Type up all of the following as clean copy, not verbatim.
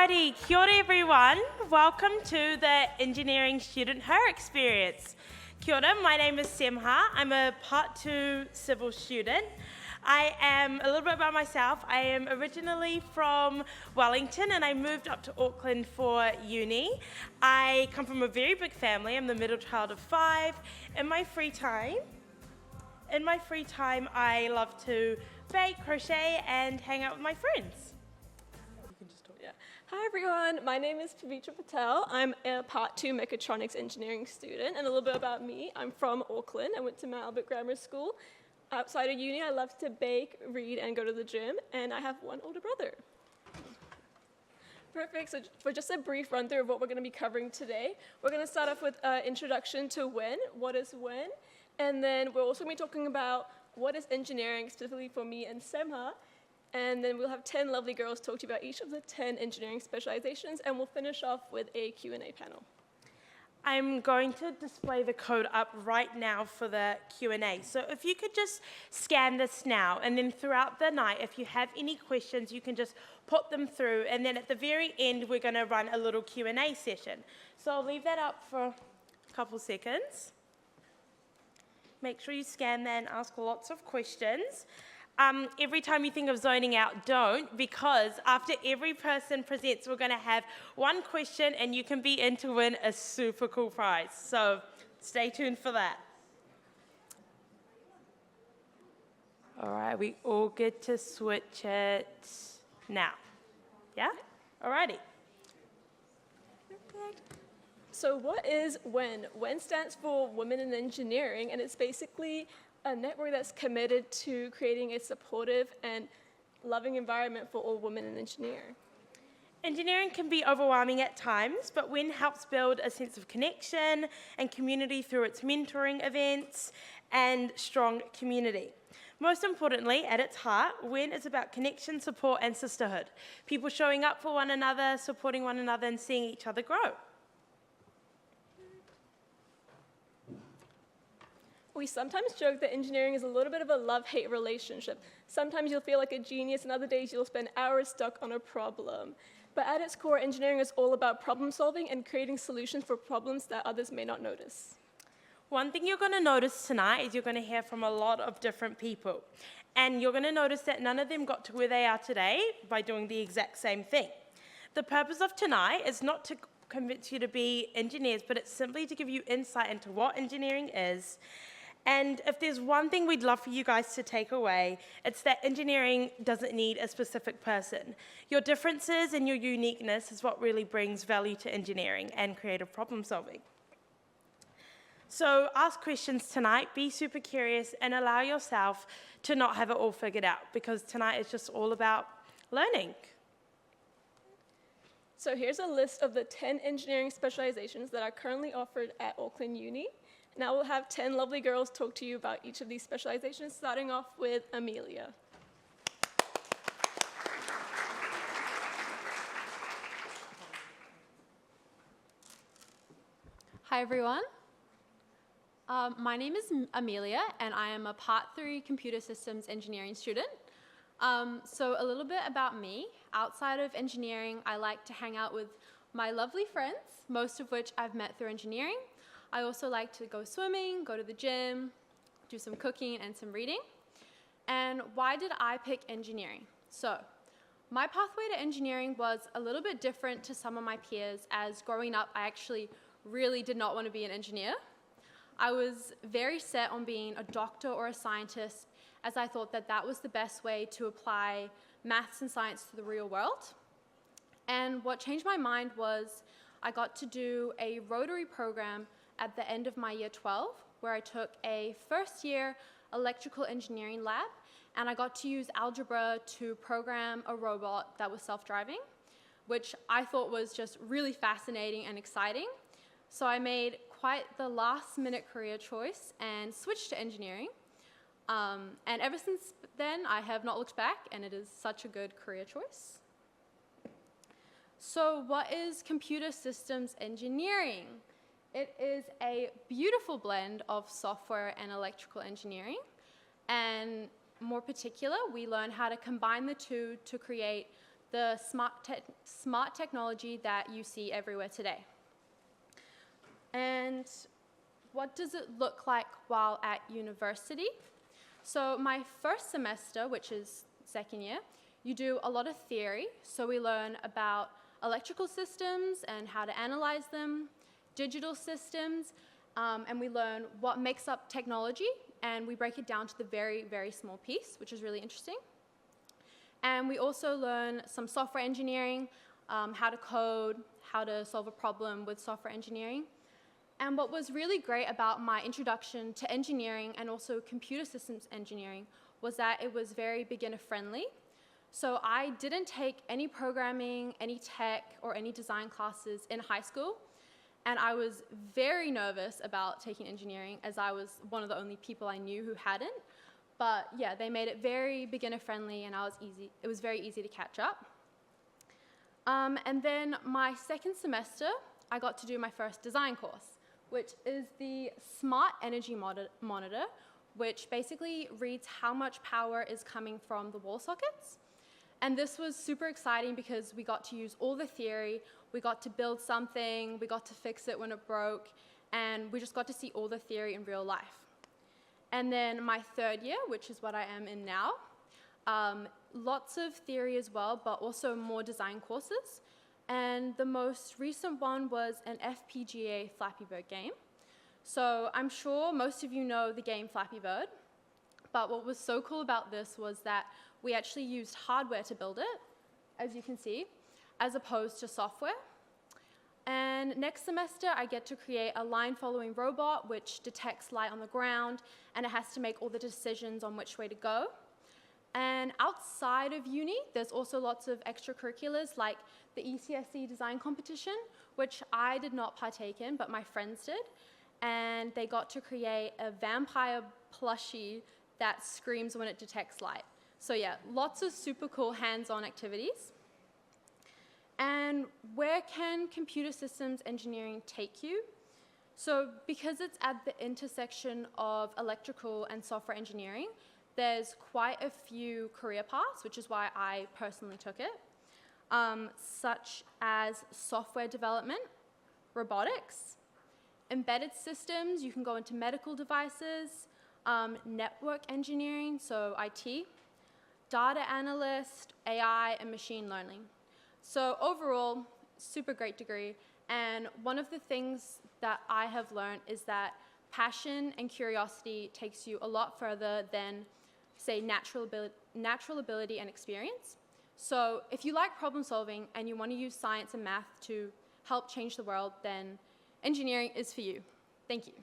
Alrighty, kia ora everyone. Welcome to the Engineering Student Her Experience. Kia ora, my name is Semha. I'm a Part 2 civil student. I am, a little bit about myself, I am originally from Wellington and I moved up to Auckland for uni. I come from a very big family. I'm the middle child of 5. In my free time, I love to bake, crochet and hang out with my friends. Hi everyone, my name is Pavitra Patel. I'm a Part 2 Mechatronics Engineering student, and a little bit about me. I'm from Auckland. I went to Mount Albert Grammar School. Outside of uni, I love to bake, read, and go to the gym, and I have one older brother. Perfect, so for just a brief run through of what we're going to be covering today, we're going to start off with an introduction to when, what is when, and then we're also going to be talking about what is engineering, specifically for me and Semha. And then we'll have 10 lovely girls talk to you about each of the 10 engineering specializations, and we'll finish off with a Q&A panel. I'm going to display the code up right now for the Q&A. So if you could just scan this now, and then throughout the night, if you have any questions, you can just put them through, and then at the very end, we're going to run a little Q&A session. So I'll leave that up for a couple seconds. Make sure you scan that and ask lots of questions. Every time you think of zoning out, don't, because after every person presents, we're going to have one question and you can be in to win a super cool prize. So stay tuned for that. All right, we all get to switch it now. Yeah? All righty. So what is WEN? WEN stands for Women in Engineering, and it's basically a network that's committed to creating a supportive and loving environment for all women in engineering. Engineering can be overwhelming at times, but WEN helps build a sense of connection and community through its mentoring events and strong community. Most importantly, at its heart, WEN is about connection, support, and sisterhood. People showing up for one another, supporting one another, and seeing each other grow. We sometimes joke that engineering is a little bit of a love-hate relationship. Sometimes you'll feel like a genius, and other days you'll spend hours stuck on a problem. But at its core, engineering is all about problem solving and creating solutions for problems that others may not notice. One thing you're going to notice tonight is you're going to hear from a lot of different people. And you're going to notice that none of them got to where they are today by doing the exact same thing. The purpose of tonight is not to convince you to be engineers, but it's simply to give you insight into what engineering is. And if there's one thing we'd love for you guys to take away, it's that engineering doesn't need a specific person. Your differences and your uniqueness is what really brings value to engineering and creative problem solving. So ask questions tonight, be super curious, and allow yourself to not have it all figured out, because tonight is just all about learning. So here's a list of the 10 engineering specializations that are currently offered at Auckland Uni. Now we'll have 10 lovely girls talk to you about each of these specializations, starting off with Amelia. Hi everyone. My name is Amelia and I am a Part 3 Computer Systems Engineering student. So a little bit about me. Outside of engineering, I like to hang out with my lovely friends, most of which I've met through engineering. I also like to go swimming, go to the gym, do some cooking and some reading. And why did I pick engineering? So, my pathway to engineering was a little bit different to some of my peers, as growing up I actually really did not want to be an engineer. I was very set on being a doctor or a scientist, as I thought that that was the best way to apply maths and science to the real world. And what changed my mind was I got to do a Rotary program at the end of my year 12, where I took a first-year electrical engineering lab, and I got to use algebra to program a robot that was self-driving, which I thought was just really fascinating and exciting. So I made quite the last-minute career choice and switched to engineering. And ever since then, I have not looked back, and it is such a good career choice. So what is computer systems engineering? It is a beautiful blend of software and electrical engineering, and more particular, we learn how to combine the two to create the smart technology that you see everywhere today. And what does it look like while at university? So my first semester, which is second year, you do a lot of theory. So we learn about electrical systems and how to analyze them, digital systems, and we learn what makes up technology, and we break it down to the very, very small piece, which is really interesting. And we also learn some software engineering, how to code, how to solve a problem with software engineering. And what was really great about my introduction to engineering and also computer systems engineering was that it was very beginner friendly. So I didn't take any programming, any tech, or any design classes in high school. And I was very nervous about taking engineering, as I was one of the only people I knew who hadn't. But yeah, they made it very beginner friendly, and it was very easy to catch up. And then my second semester, I got to do my first design course, which is the Smart Energy Monitor, which basically reads how much power is coming from the wall sockets. And this was super exciting because we got to use all the theory, we got to build something, we got to fix it when it broke, and we just got to see all the theory in real life. And then my third year, which is what I am in now, lots of theory as well, but also more design courses. And the most recent one was an FPGA Flappy Bird game. So I'm sure most of you know the game Flappy Bird, but what was so cool about this was that we actually used hardware to build it, as you can see, as opposed to software. And next semester, I get to create a line-following robot which detects light on the ground, and it has to make all the decisions on which way to go. And outside of uni, there's also lots of extracurriculars like the ECSC design competition, which I did not partake in, but my friends did. And they got to create a vampire plushie that screams when it detects light. So yeah, lots of super cool hands-on activities. And where can computer systems engineering take you? So because it's at the intersection of electrical and software engineering, there's quite a few career paths, which is why I personally took it, such as software development, robotics, embedded systems. You can go into medical devices, network engineering, so IT, data analyst, AI, and machine learning. So overall, super great degree. And one of the things that I have learned is that passion and curiosity takes you a lot further than, say, natural ability and experience. So if you like problem solving and you want to use science and math to help change the world, then engineering is for you. Thank you.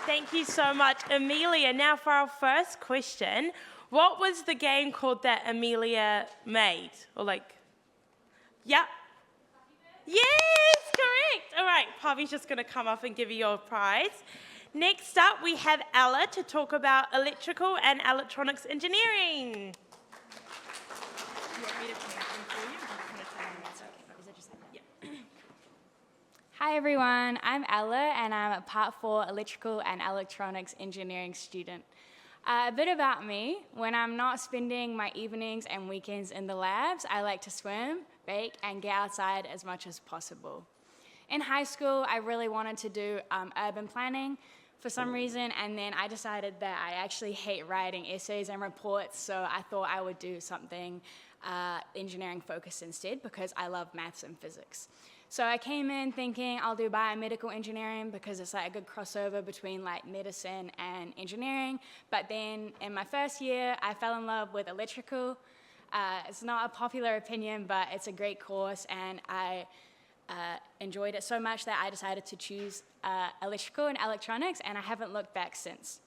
Thank you so much, Amelia. Now for our first question, what was the game called that Amelia made? Or yeah? Yes, correct. All right, Pavi's just going to come up and give you your prize. Next up, we have Ella to talk about electrical and electronics engineering. Hi everyone, I'm Ella and I'm a Part 4 Electrical and Electronics Engineering student. A bit about me, when I'm not spending my evenings and weekends in the labs, I like to swim, bake, and get outside as much as possible. In high school, I really wanted to do urban planning for some reason, and then I decided that I actually hate writing essays and reports, so I thought I would do something engineering focused instead because I love maths and physics. So I came in thinking I'll do biomedical engineering because it's like a good crossover between like medicine and engineering. But then in my first year, I fell in love with electrical. It's not a popular opinion, but it's a great course, and I enjoyed it so much that I decided to choose electrical and electronics, and I haven't looked back since.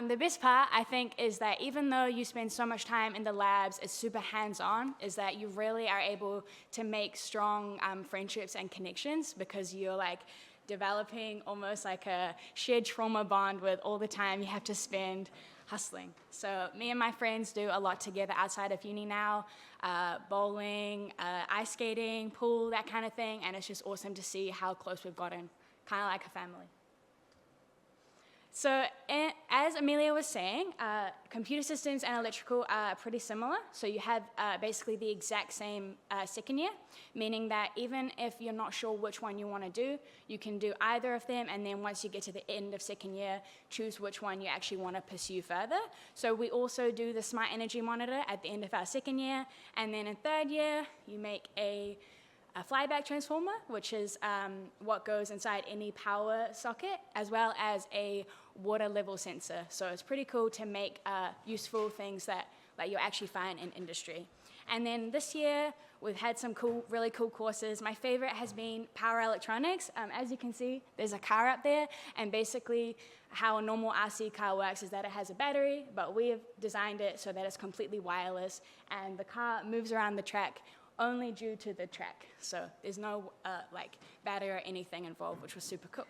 The best part, I think, is that even though you spend so much time in the labs, it's super hands-on, is that you really are able to make strong friendships and connections because you're like developing almost like a shared trauma bond with all the time you have to spend hustling. So me and my friends do a lot together outside of uni now, bowling, ice skating, pool, that kind of thing, and it's just awesome to see how close we've gotten, kind of like a family. As Amelia was saying, computer systems and electrical are pretty similar. So you have basically the exact same second year, meaning that even if you're not sure which one you want to do, you can do either of them, and then once you get to the end of second year, choose which one you actually want to pursue further. So we also do the smart energy monitor at the end of our second year, and then in third year, you make a flyback transformer, which is what goes inside any power socket, as well as a water level sensor. So it's pretty cool to make useful things that you'll actually find in industry. And then this year, we've had some really cool courses. My favorite has been power electronics. As you can see, there's a car up there, and basically how a normal RC car works is that it has a battery, but we have designed it so that it's completely wireless, and the car moves around the track only due to the track. So there's no battery or anything involved, which was super cool.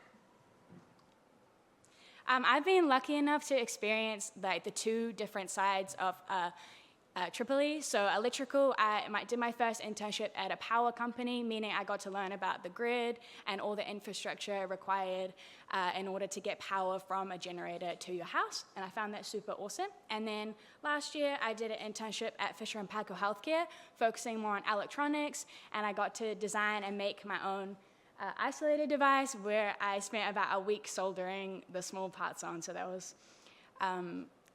I've been lucky enough to experience the two different sides of Tripoli. So electrical, I did my first internship at a power company, meaning I got to learn about the grid and all the infrastructure required in order to get power from a generator to your house, and I found that super awesome. And then last year, I did an internship at Fisher & Paykel Healthcare, focusing more on electronics, and I got to design and make my own isolator device where I spent about a week soldering the small parts on, so that was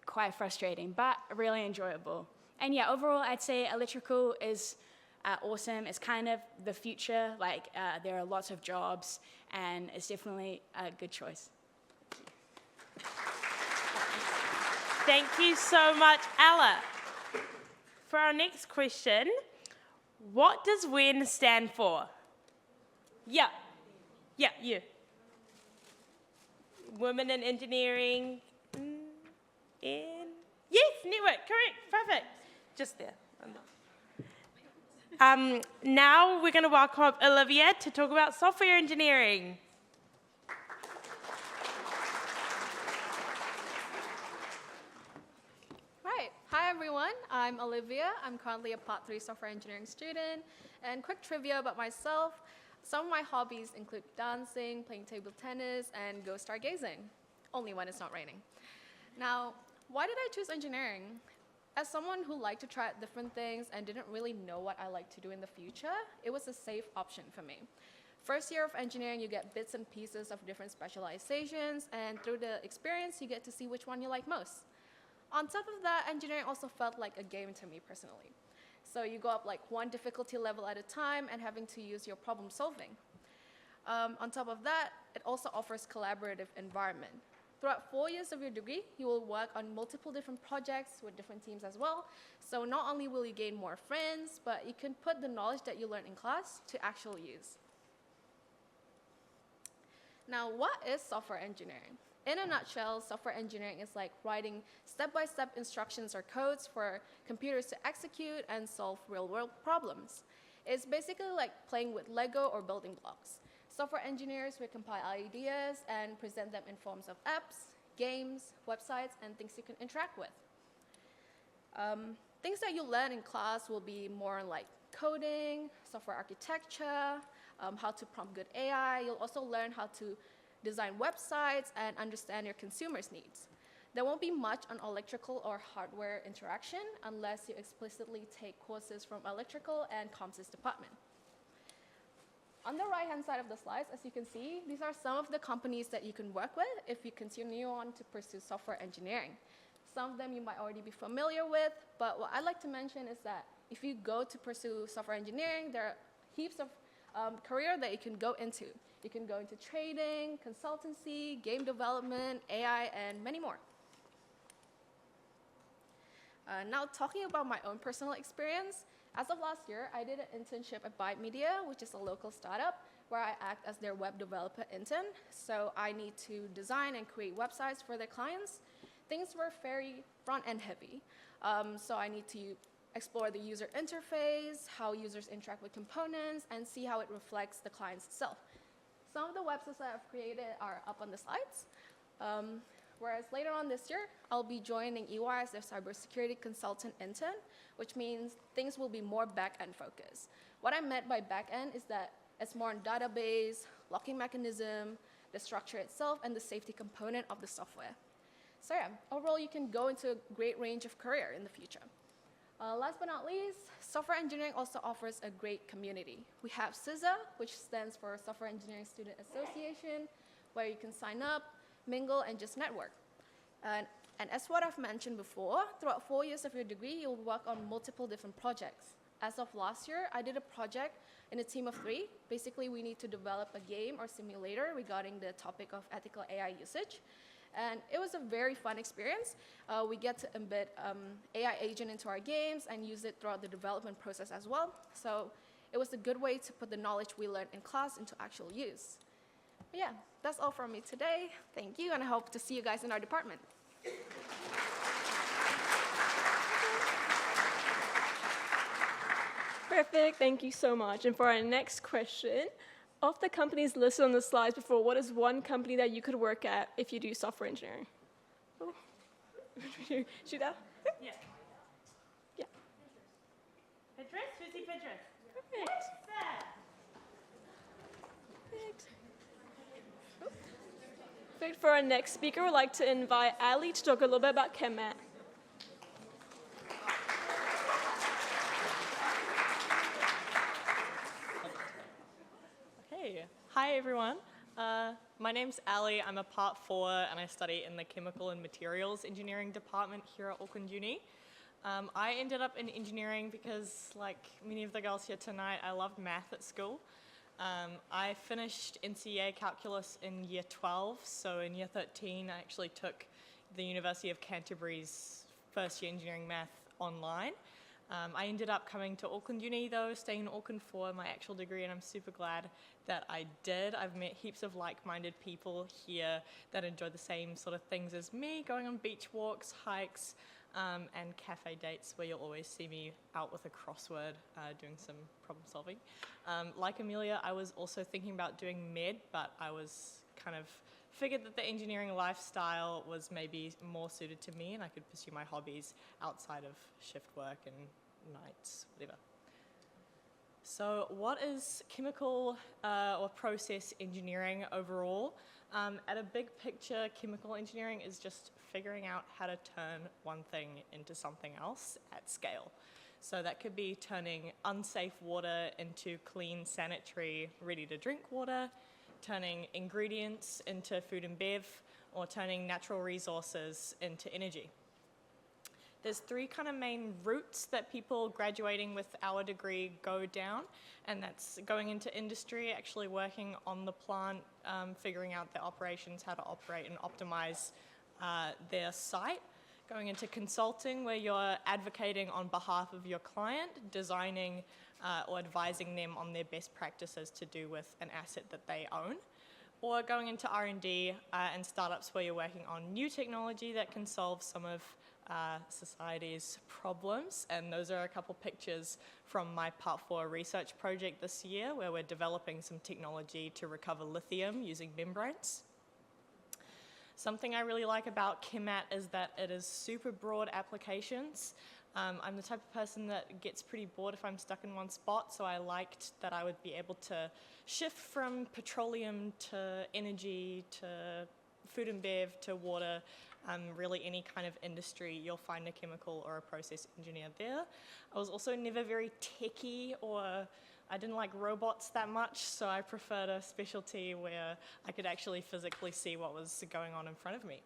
quite frustrating, but really enjoyable. And yeah, overall, I'd say electrical is awesome. It's kind of the future. There are lots of jobs, and it's definitely a good choice. Thank you so much, Ella. For our next question, what does WEN stand for? Yeah, you. Women in Engineering. Yes, network, correct, perfect. Just there. Now we're going to welcome up Olivia to talk about software engineering. Right. Hi, everyone. I'm Olivia. I'm currently a Part 3 software engineering student. And quick trivia about myself. Some of my hobbies include dancing, playing table tennis, and ghost stargazing. Only when it's not raining. Now, why did I choose engineering? As someone who liked to try out different things and didn't really know what I liked to do in the future, it was a safe option for me. First year of engineering, you get bits and pieces of different specializations, and through the experience, you get to see which one you like most. On top of that, engineering also felt like a game to me personally. So you go up one difficulty level at a time and having to use your problem solving. On top of that, it also offers collaborative environment. Throughout 4 years of your degree, you will work on multiple different projects with different teams as well. So not only will you gain more friends, but you can put the knowledge that you learned in class to actual use. Now, what is software engineering? In a nutshell, software engineering is like writing step-by-step instructions or codes for computers to execute and solve real-world problems. It's basically like playing with Lego or building blocks. Software engineers will compile ideas and present them in forms of apps, games, websites, and things you can interact with. Things that you learn in class will be more like coding, software architecture, how to prompt good AI. You'll also learn how to design websites and understand your consumers' needs. There won't be much on electrical or hardware interaction unless you explicitly take courses from electrical and comms department. On the right-hand side of the slides, as you can see, these are some of the companies that you can work with if you continue on to pursue software engineering. Some of them you might already be familiar with, but what I'd like to mention is that if you go to pursue software engineering, there are heaps of career that you can go into. You can go into trading, consultancy, game development, AI, and many more. Now, talking about my own personal experience, as of last year, I did an internship at Byte Media, which is a local startup, where I act as their web developer intern. So I need to design and create websites for their clients. Things were very front-end heavy. So I need to explore the user interface, how users interact with components, and see how it reflects the client itself. Some of the websites that I've created are up on the slides. Whereas later on this year, I'll be joining EY as their cybersecurity consultant intern, which means things will be more back-end focused. What I meant by back-end is that it's more on database, locking mechanism, the structure itself, and the safety component of the software. So yeah, overall, you can go into a great range of career in the future. Last but not least, software engineering also offers a great community. We have SISA, which stands for Software Engineering Student Association, where you can sign up, mingle, and just network. And as what I've mentioned before, throughout 4 years of your degree, you'll work on multiple different projects. As of last year, I did a project in a team of 3. Basically, we need to develop a game or simulator regarding the topic of ethical AI usage. And it was a very fun experience. We get to embed AI agent into our games and use it throughout the development process as well. So it was a good way to put the knowledge we learned in class into actual use. But yeah, that's all from me today. Thank you, and I hope to see you guys in our department. Perfect, thank you so much. And for our next question, of the companies listed on the slides before, what is one company that you could work at if you do software engineering? Oh. Shoot out? Yeah. Yeah. Petrus? Who's the Petrus? Perfect. Perfect. Perfect. For our next speaker, we'd like to invite Ali to talk a little bit about ChemMat. Hey, hi everyone. My name's Ali. I'm a Part 4 and I study in the Chemical and Materials Engineering department here at Auckland Uni. I ended up in engineering because, like many of the girls here tonight, I loved math at school. I finished NCEA calculus in year 12, so in year 13 I actually took the University of Canterbury's first year engineering math online. I ended up coming to Auckland Uni though, staying in Auckland for my actual degree, and I'm super glad that I did. I've met heaps of like-minded people here that enjoy the same sort of things as me, going on beach walks, hikes, and cafe dates where you'll always see me out with a crossword doing some problem solving. Like Amelia, I was also thinking about doing med, but I was kind of figured that the engineering lifestyle was maybe more suited to me and I could pursue my hobbies outside of shift work and nights, whatever. So what is chemical or process engineering overall? At a big picture, chemical engineering is just figuring out how to turn one thing into something else at scale. So that could be turning unsafe water into clean, sanitary, ready-to-drink water, turning ingredients into food and bev, or turning natural resources into energy. There's 3 kind of main routes that people graduating with our degree go down, and that's going into industry, actually working on the plant, figuring out the operations, how to operate and optimize their site. Going into consulting, where you're advocating on behalf of your client, designing or advising them on their best practices to do with an asset that they own. Or going into R&D and startups where you're working on new technology that can solve some of society's problems. And those are a couple pictures from my Part 4 research project this year, where we're developing some technology to recover lithium using membranes. Something I really like about ChemMat is that it is super broad applications. I'm the type of person that gets pretty bored if I'm stuck in one spot, so I liked that I would be able to shift from petroleum to energy to food and bev to water. Really any kind of industry, you'll find a chemical or a process engineer there. I was also never very techie, or I didn't like robots that much, so I preferred a specialty where I could actually physically see what was going on in front of me.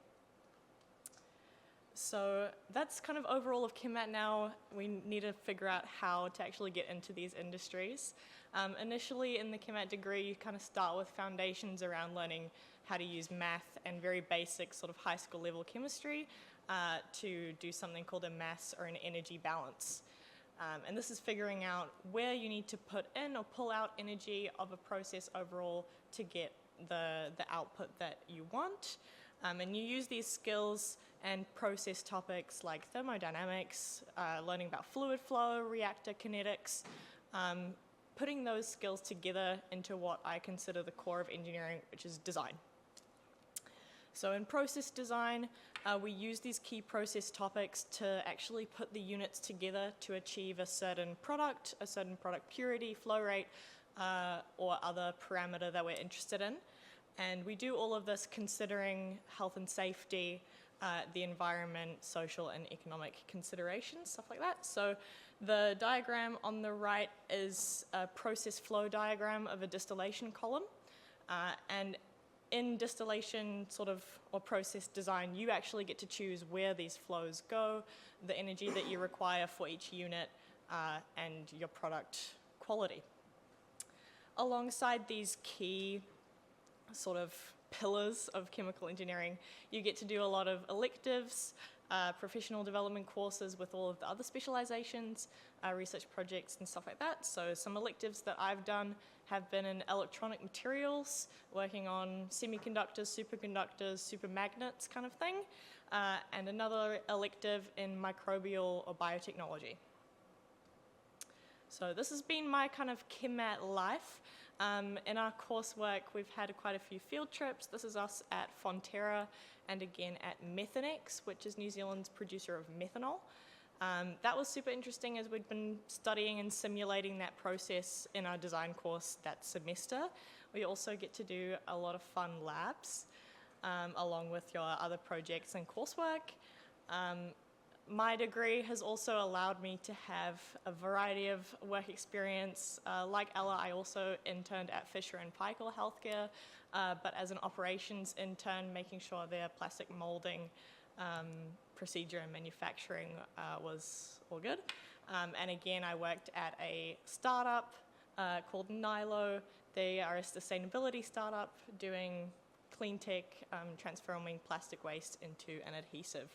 So that's kind of overall of ChemMat now. We need to figure out how to actually get into these industries. Initially in the ChemMat degree, you kind of start with foundations around learning how to use math and very basic sort of high school level chemistry to do something called a mass or an energy balance. And this is figuring out where you need to put in or pull out energy of a process overall to get the output that you want. And you use these skills and process topics like thermodynamics, learning about fluid flow, reactor kinetics, putting those skills together into what I consider the core of engineering, which is design. So in process design, we use these key process topics to actually put the units together to achieve a certain product purity, flow rate, or other parameter that we're interested in. And we do all of this considering health and safety, the environment, social and economic considerations, stuff like that. So the diagram on the right is a process flow diagram of a distillation column. And in distillation or process design, you actually get to choose where these flows go, the energy that you require for each unit, and your product quality. Alongside these key pillars of chemical engineering, you get to do a lot of electives, professional development courses with all of the other specializations, research projects and stuff like that. So some electives that I've done have been in electronic materials, working on semiconductors, superconductors, supermagnets kind of thing, and another elective in microbial or biotechnology. So this has been my kind of ChemMat life. In our coursework, we've had quite a few field trips. This is us at Fonterra and again at Methanex, which is New Zealand's producer of methanol. That was super interesting as we'd been studying and simulating that process in our design course that semester. We also get to do a lot of fun labs along with your other projects and coursework. My degree has also allowed me to have a variety of work experience. Like Ella, I also interned at Fisher & Paykel Healthcare, but as an operations intern, making sure their plastic molding procedure and manufacturing was all good. And again, I worked at a startup called Nilo. They are a sustainability startup doing clean tech, transforming plastic waste into an adhesive.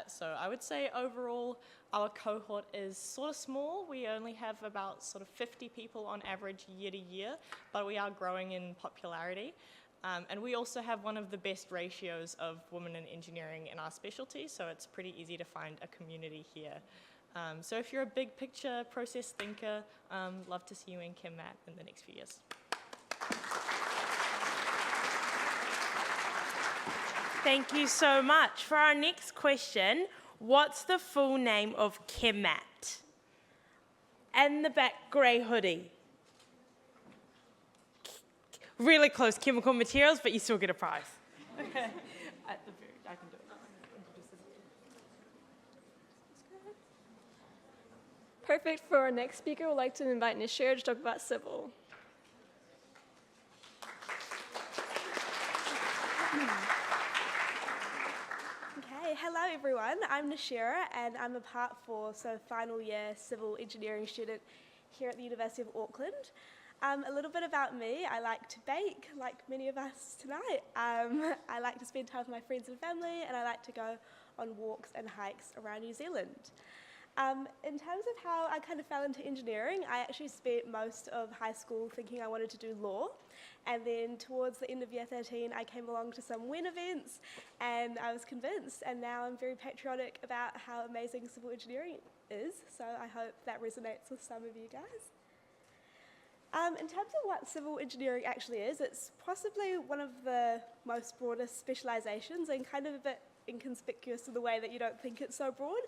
So I would say overall our cohort is sort of small. We only have about 50 people on average year to year, but we are growing in popularity. And we also have one of the best ratios of women in engineering in our specialty, so it's pretty easy to find a community here. So if you're a big picture process thinker, love to see you in ChemMat in the next few years. Thank you so much. For our next question, what's the full name of ChemMat? And the back, grey hoodie. Really close, chemical materials, but you still get a prize. At the very, I can do it. Perfect. For our next speaker, we'd like to invite Nishira to talk about civil. Okay, hello everyone. I'm Nishira and I'm a Part 4, so final year civil engineering student here at the University of Auckland. A little bit about me, I like to bake, like many of us tonight. I like to spend time with my friends and family, and I like to go on walks and hikes around New Zealand. In terms of how I kind of fell into engineering, I actually spent most of high school thinking I wanted to do law, and then towards the end of year 13 I came along to some WEN events and I was convinced, and now I'm very patriotic about how amazing civil engineering is, so I hope that resonates with some of you guys. In terms of what civil engineering actually is, it's possibly one of the most broadest specialisations and kind of a bit inconspicuous in the way that you don't think it's so broad.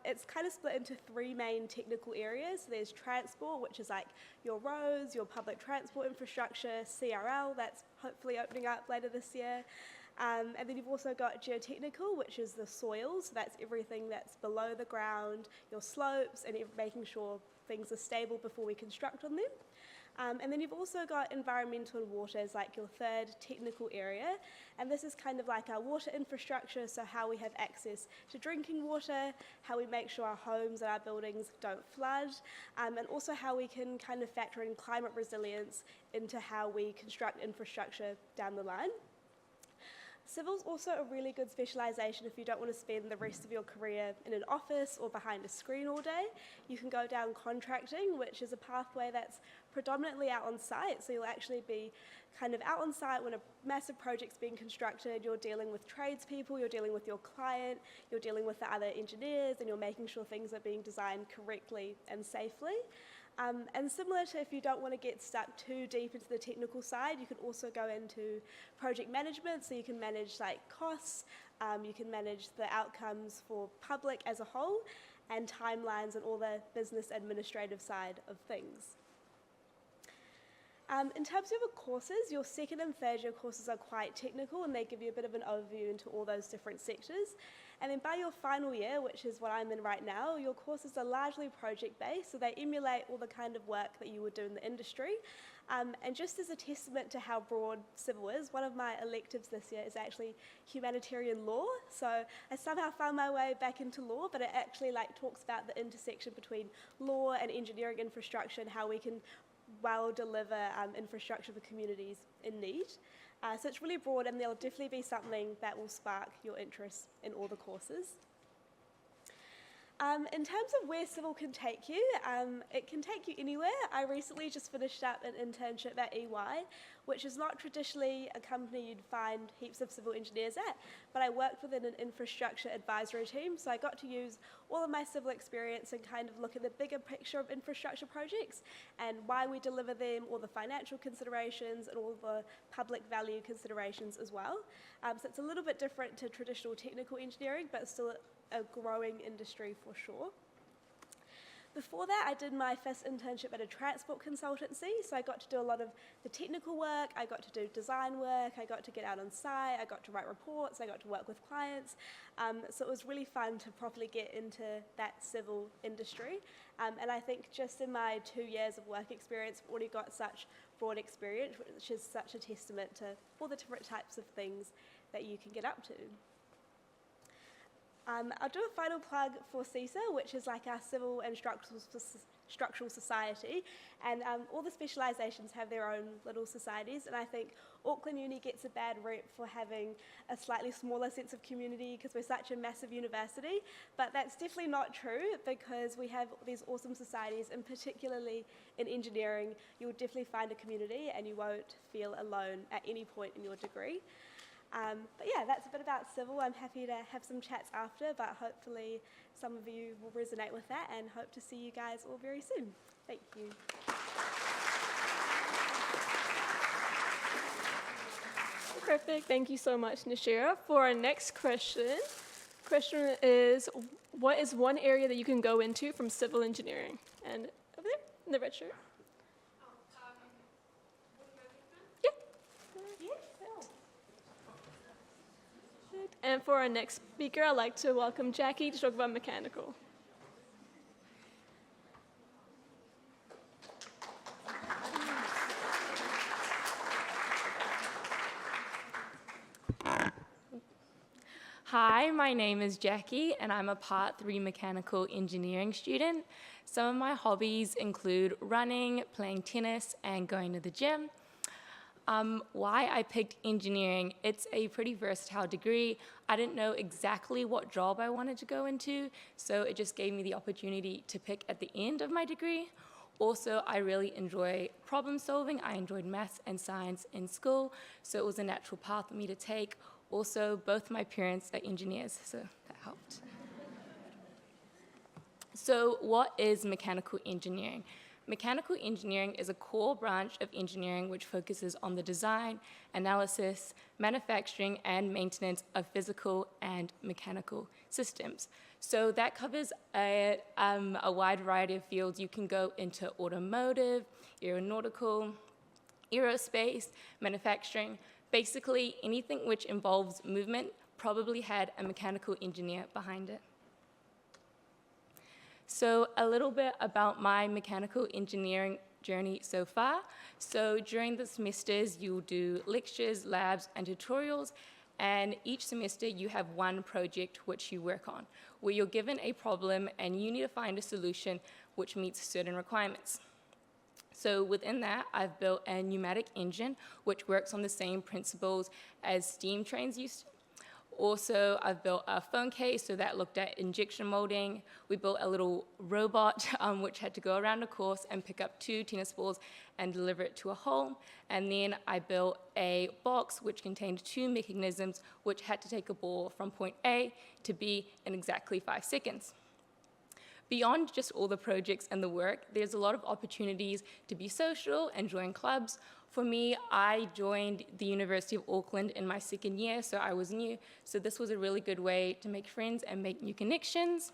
It's kind of split into three main technical areas. There's transport, which is like your roads, your public transport infrastructure, CRL, that's hopefully opening up later this year. And then you've also got geotechnical, which is the soils, so that's everything that's below the ground, your slopes, and making sure things are stable before we construct on them. And then you've also got environmental and water as like your third technical area, and this is kind of like our water infrastructure, so how we have access to drinking water, how we make sure our homes and our buildings don't flood, and also how we can kind of factor in climate resilience into how we construct infrastructure down the line. Civil's also a really good specialisation if you don't want to spend the rest of your career in an office or behind a screen all day. You can go down contracting, which is a pathway that's predominantly out on site, so you'll actually be kind of out on site when a massive project's being constructed. You're dealing with tradespeople, you're dealing with your client, you're dealing with the other engineers, and you're making sure things are being designed correctly and safely. And similar to if you don't want to get stuck too deep into the technical side, you can also go into project management, so you can manage like costs, you can manage the outcomes for public as a whole, and timelines and all the business administrative side of things. In terms of your courses, your second and third year courses are quite technical and they give you a bit of an overview into all those different sectors. And then by your final year, which is what I'm in right now, your courses are largely project-based, so they emulate all the kind of work that you would do in the industry. And just as a testament to how broad civil is, one of my electives this year is actually humanitarian law. So I somehow found my way back into law, but it actually talks about the intersection between law and engineering infrastructure and how we can well deliver infrastructure for communities in need. So it's really broad, and there'll definitely be something that will spark your interest in all the courses. In terms of where civil can take you, it can take you anywhere. I recently just finished up an internship at EY, which is not traditionally a company you'd find heaps of civil engineers at, but I worked within an infrastructure advisory team, so I got to use all of my civil experience and kind of look at the bigger picture of infrastructure projects and why we deliver them, all the financial considerations and all the public value considerations as well. So it's a little bit different to traditional technical engineering, but still a growing industry for sure. Before that, I did my first internship at a transport consultancy, so I got to do a lot of the technical work, I got to do design work, I got to get out on site, I got to write reports, I got to work with clients, so it was really fun to properly get into that civil industry, and I think just in my 2 years of work experience, I've already got such broad experience, which is such a testament to all the different types of things that you can get up to. I'll do a final plug for CISA, which is like our civil and structural society, and all the specialisations have their own little societies, and I think Auckland Uni gets a bad rep for having a slightly smaller sense of community because we're such a massive university, but that's definitely not true because we have these awesome societies, and particularly in engineering, you'll definitely find a community and you won't feel alone at any point in your degree. But yeah, that's a bit about civil. I'm happy to have some chats after, but hopefully some of you will resonate with that, and hope to see you guys all very soon. Thank you. Perfect. Thank you so much, Nashira. For our next question is, what is one area that you can go into from civil engineering? And over there, in the red shirt. And for our next speaker, I'd like to welcome Jackie to talk about mechanical. Hi, my name is Jackie, and I'm a Part 3 mechanical engineering student. Some of my hobbies include running, playing tennis, and going to the gym. Why I picked engineering, it's a pretty versatile degree. I didn't know exactly what job I wanted to go into, so it just gave me the opportunity to pick at the end of my degree. Also, I really enjoy problem solving. I enjoyed maths and science in school, so it was a natural path for me to take. Also, both my parents are engineers, so that helped. So what is mechanical engineering? Mechanical engineering is a core branch of engineering which focuses on the design, analysis, manufacturing, and maintenance of physical and mechanical systems. So that covers a wide variety of fields. You can go into automotive, aeronautical, aerospace, manufacturing. Basically, anything which involves movement probably had a mechanical engineer behind it. So a little bit about my mechanical engineering journey so far. So during the semesters, you'll do lectures, labs, and tutorials, and each semester you have one project which you work on, where you're given a problem and you need to find a solution which meets certain requirements. So within that, I've built a pneumatic engine which works on the same principles as steam trains used to. Also, I've built a phone case, so that looked at injection molding. We built a little robot which had to go around a course and pick up 2 tennis balls and deliver it to a hole. And then I built a box which contained 2 mechanisms which had to take a ball from point A to B in exactly 5 seconds. Beyond just all the projects and the work, there's a lot of opportunities to be social and join clubs. For me, I joined the University of Auckland in my 2nd year, so I was new. So this was a really good way to make friends and make new connections.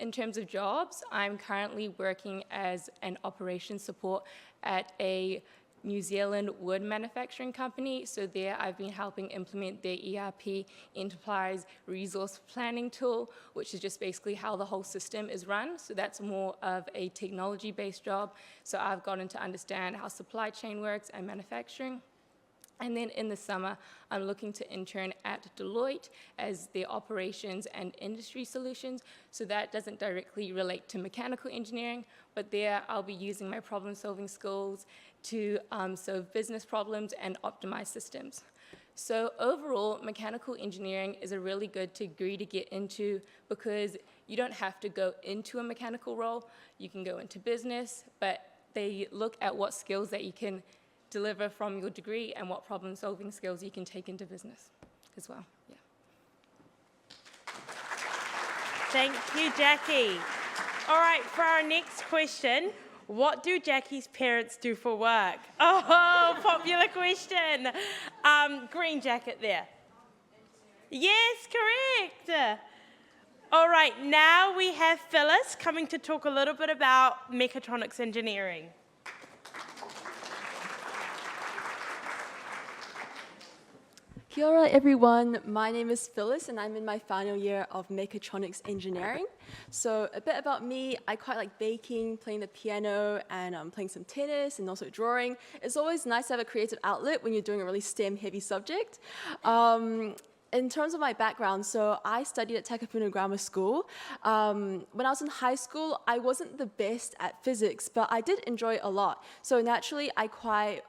In terms of jobs, I'm currently working as an operations support at a New Zealand wood manufacturing company. So there I've been helping implement their ERP, Enterprise Resource Planning tool, which is just basically how the whole system is run. So that's more of a technology-based job. So I've gotten to understand how supply chain works and manufacturing. And then in the summer, I'm looking to intern at Deloitte as their operations and industry solutions. So that doesn't directly relate to mechanical engineering, but there I'll be using my problem-solving skills to solve business problems and optimize systems. So overall, mechanical engineering is a really good degree to get into because you don't have to go into a mechanical role. You can go into business, but they look at what skills that you can deliver from your degree and what problem-solving skills you can take into business as well. Yeah. Thank you, Jackie. All right, for our next question, what do Jackie's parents do for work? Oh, popular question. Green jacket there. Yes, correct. All right, now we have Phyllis coming to talk a little bit about mechatronics engineering. Kia ora everyone, my name is Phyllis and I'm in my final year of mechatronics engineering. So a bit about me, I quite like baking, playing the piano and playing some tennis and also drawing. It's always nice to have a creative outlet when you're doing a really STEM heavy subject. In terms of my background, so I studied at Takapuna Grammar School. When I was in high school, I wasn't the best at physics, but I did enjoy it a lot. So naturally, I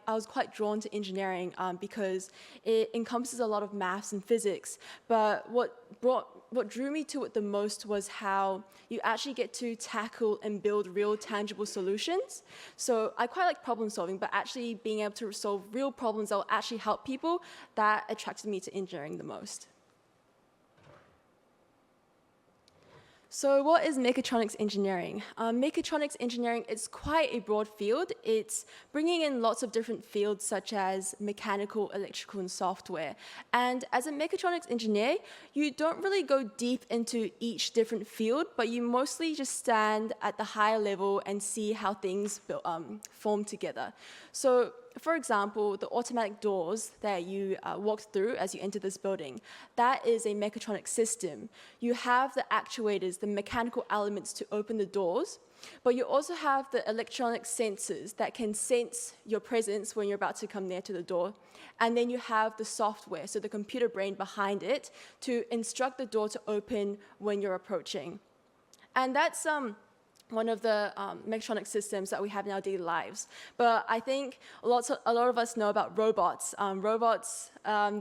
was quite drawn to engineering because it encompasses a lot of maths and physics. But what drew me to it the most was how you actually get to tackle and build real tangible solutions. So I quite like problem solving, but actually being able to solve real problems that will actually help people, that attracted me to engineering the most. So what is mechatronics engineering? Mechatronics engineering is quite a broad field. It's bringing in lots of different fields such as mechanical, electrical, and software. And as a mechatronics engineer, you don't really go deep into each different field, but you mostly just stand at the higher level and see how things form together. So for example, the automatic doors that you walked through as you enter this building, that is a mechatronic system. You have the actuators, the mechanical elements to open the doors, but you also have the electronic sensors that can sense your presence when you're about to come near to the door. And then you have the software, so the computer brain behind it, to instruct the door to open when you're approaching. And that's one of the mechatronic systems that we have in our daily lives. But I think a lot of us know about robots.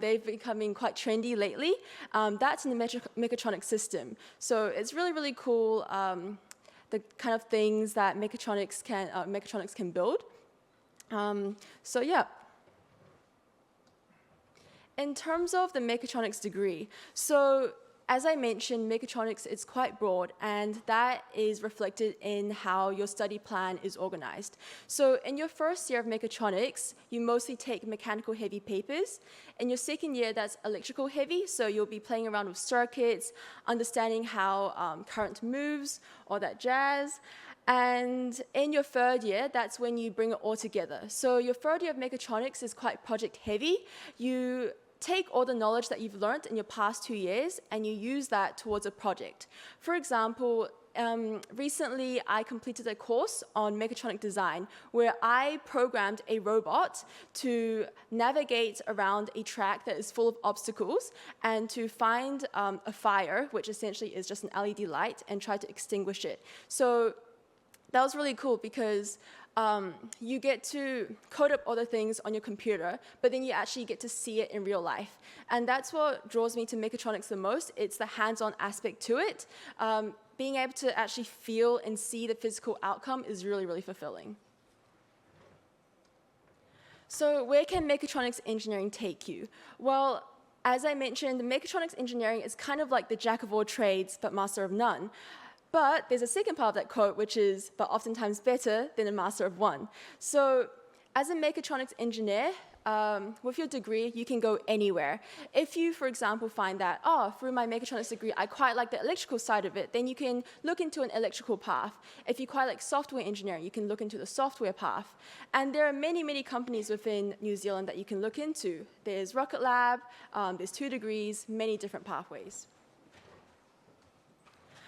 They've becoming quite trendy lately. That's in the mechatronic system. So it's really, really cool, the kind of things that mechatronics can build. So yeah. In terms of the mechatronics degree, so as I mentioned, mechatronics is quite broad, and that is reflected in how your study plan is organized. So in your first year of mechatronics, you mostly take mechanical heavy papers. In your second year, that's electrical heavy, so you'll be playing around with circuits, understanding how current moves, all that jazz. And in your third year, that's when you bring it all together. So your third year of mechatronics is quite project heavy. You take all the knowledge that you've learned in your past 2 years and you use that towards a project. For example, recently I completed a course on mechatronic design where I programmed a robot to navigate around a track that is full of obstacles and to find a fire, which essentially is just an LED light, and try to extinguish it. So that was really cool because you get to code up other things on your computer, but then you actually get to see it in real life. And that's what draws me to mechatronics the most. It's the hands-on aspect to it. Being able to actually feel and see the physical outcome is really, really fulfilling. So where can mechatronics engineering take you? Well, as I mentioned, mechatronics engineering is kind of like the jack of all trades, but master of none. But there's a second part of that quote, which is, but oftentimes better than a master of one. So as a mechatronics engineer, with your degree, you can go anywhere. If you, for example, find that, through my mechatronics degree, I quite like the electrical side of it, then you can look into an electrical path. If you quite like software engineering, you can look into the software path. And there are many, many companies within New Zealand that you can look into. There's Rocket Lab, there's 2 degrees, many different pathways.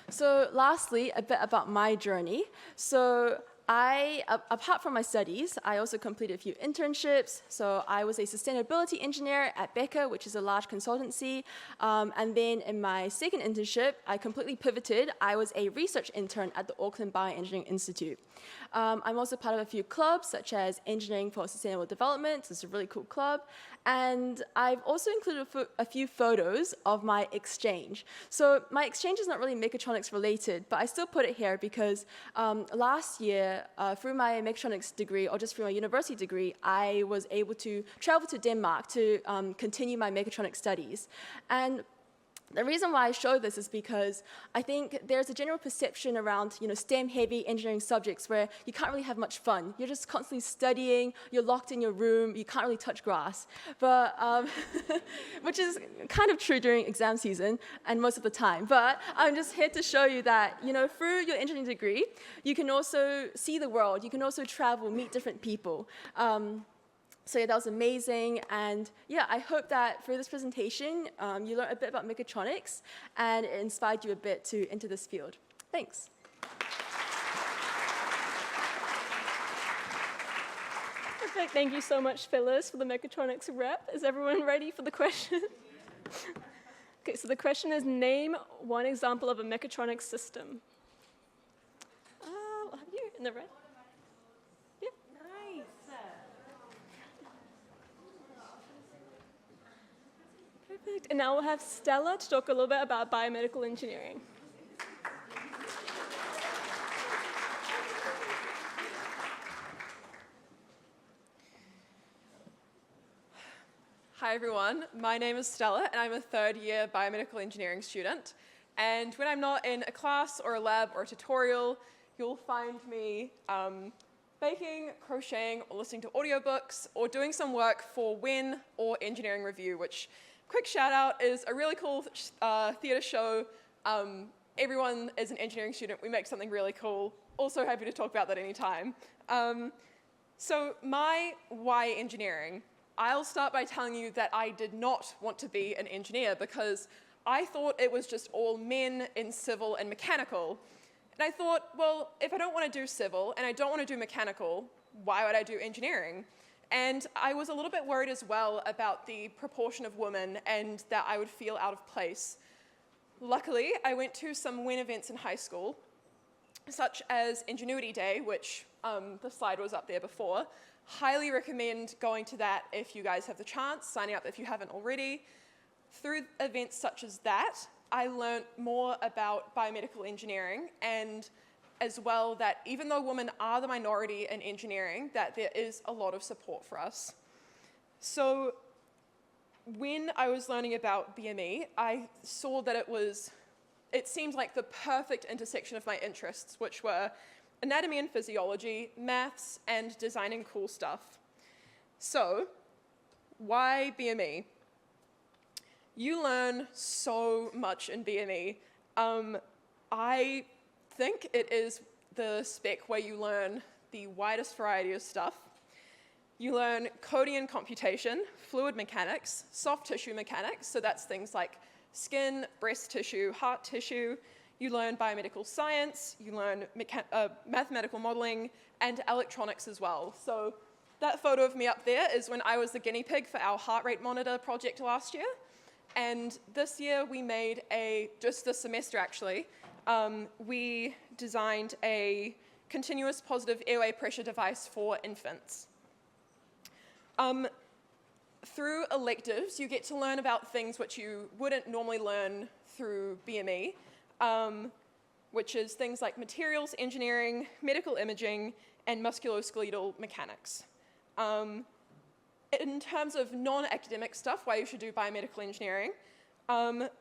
So lastly, a bit about my journey. So apart from my studies, I also completed a few internships. So I was a sustainability engineer at Becker, which is a large consultancy. And then in my second internship, I completely pivoted. I was a research intern at the Auckland Bioengineering Institute. I'm also part of a few clubs, such as Engineering for Sustainable Development. It's a really cool club. And I've also included a few photos of my exchange. So my exchange is not really mechatronics related, but I still put it here because last year, through my mechatronics degree, or just through my university degree, I was able to travel to Denmark to continue my mechatronics studies. And the reason why I show this is because I think there's a general perception around, STEM-heavy engineering subjects where you can't really have much fun. You're just constantly studying, you're locked in your room, you can't really touch grass. But, which is kind of true during exam season and most of the time. But I'm just here to show you that, through your engineering degree, you can also see the world, you can also travel, meet different people. So yeah, that was amazing, and yeah, I hope that through this presentation, you learned a bit about mechatronics, and it inspired you a bit to enter this field. Thanks. Perfect. Thank you so much, Phyllis, for the mechatronics rep. Is everyone ready for the question? Okay, so the question is, name one example of a mechatronics system. I'll have you in the red. Perfect. And now we'll have Stella to talk a little bit about biomedical engineering. Hi everyone, my name is Stella and I'm a 3rd year biomedical engineering student. And when I'm not in a class or a lab or a tutorial, you'll find me baking, crocheting, or listening to audiobooks, or doing some work for WEN or Engineering Review, which, quick shout out, is a really cool theatre show. Everyone is an engineering student. We make something really cool. Also happy to talk about that anytime. So my why engineering? I'll start by telling you that I did not want to be an engineer because I thought it was just all men in civil and mechanical. And I thought, well, if I don't want to do civil and I don't want to do mechanical, why would I do engineering? And I was a little bit worried as well about the proportion of women and that I would feel out of place. Luckily, I went to some WEN events in high school, such as Ingenuity Day, which the slide was up there before. Highly recommend going to that if you guys have the chance, signing up if you haven't already. Through events such as that, I learned more about biomedical engineering, and as well that even though women are the minority in engineering, that there is a lot of support for us. So when I was learning about BME, I saw that it seemed like the perfect intersection of my interests, which were anatomy and physiology, maths, and designing cool stuff. So why BME? You learn so much in BME. I think it is the spec where you learn the widest variety of stuff. You learn coding and computation, fluid mechanics, soft tissue mechanics, so that's things like skin, breast tissue, heart tissue. You learn biomedical science, you learn mathematical modeling, and electronics as well. So that photo of me up there is when I was the guinea pig for our heart rate monitor project last year. And this year we made just this semester actually, we designed a continuous positive airway pressure device for infants. Through electives, you get to learn about things which you wouldn't normally learn through BME, which is things like materials engineering, medical imaging, and musculoskeletal mechanics. In terms of non-academic stuff, why you should do biomedical engineering,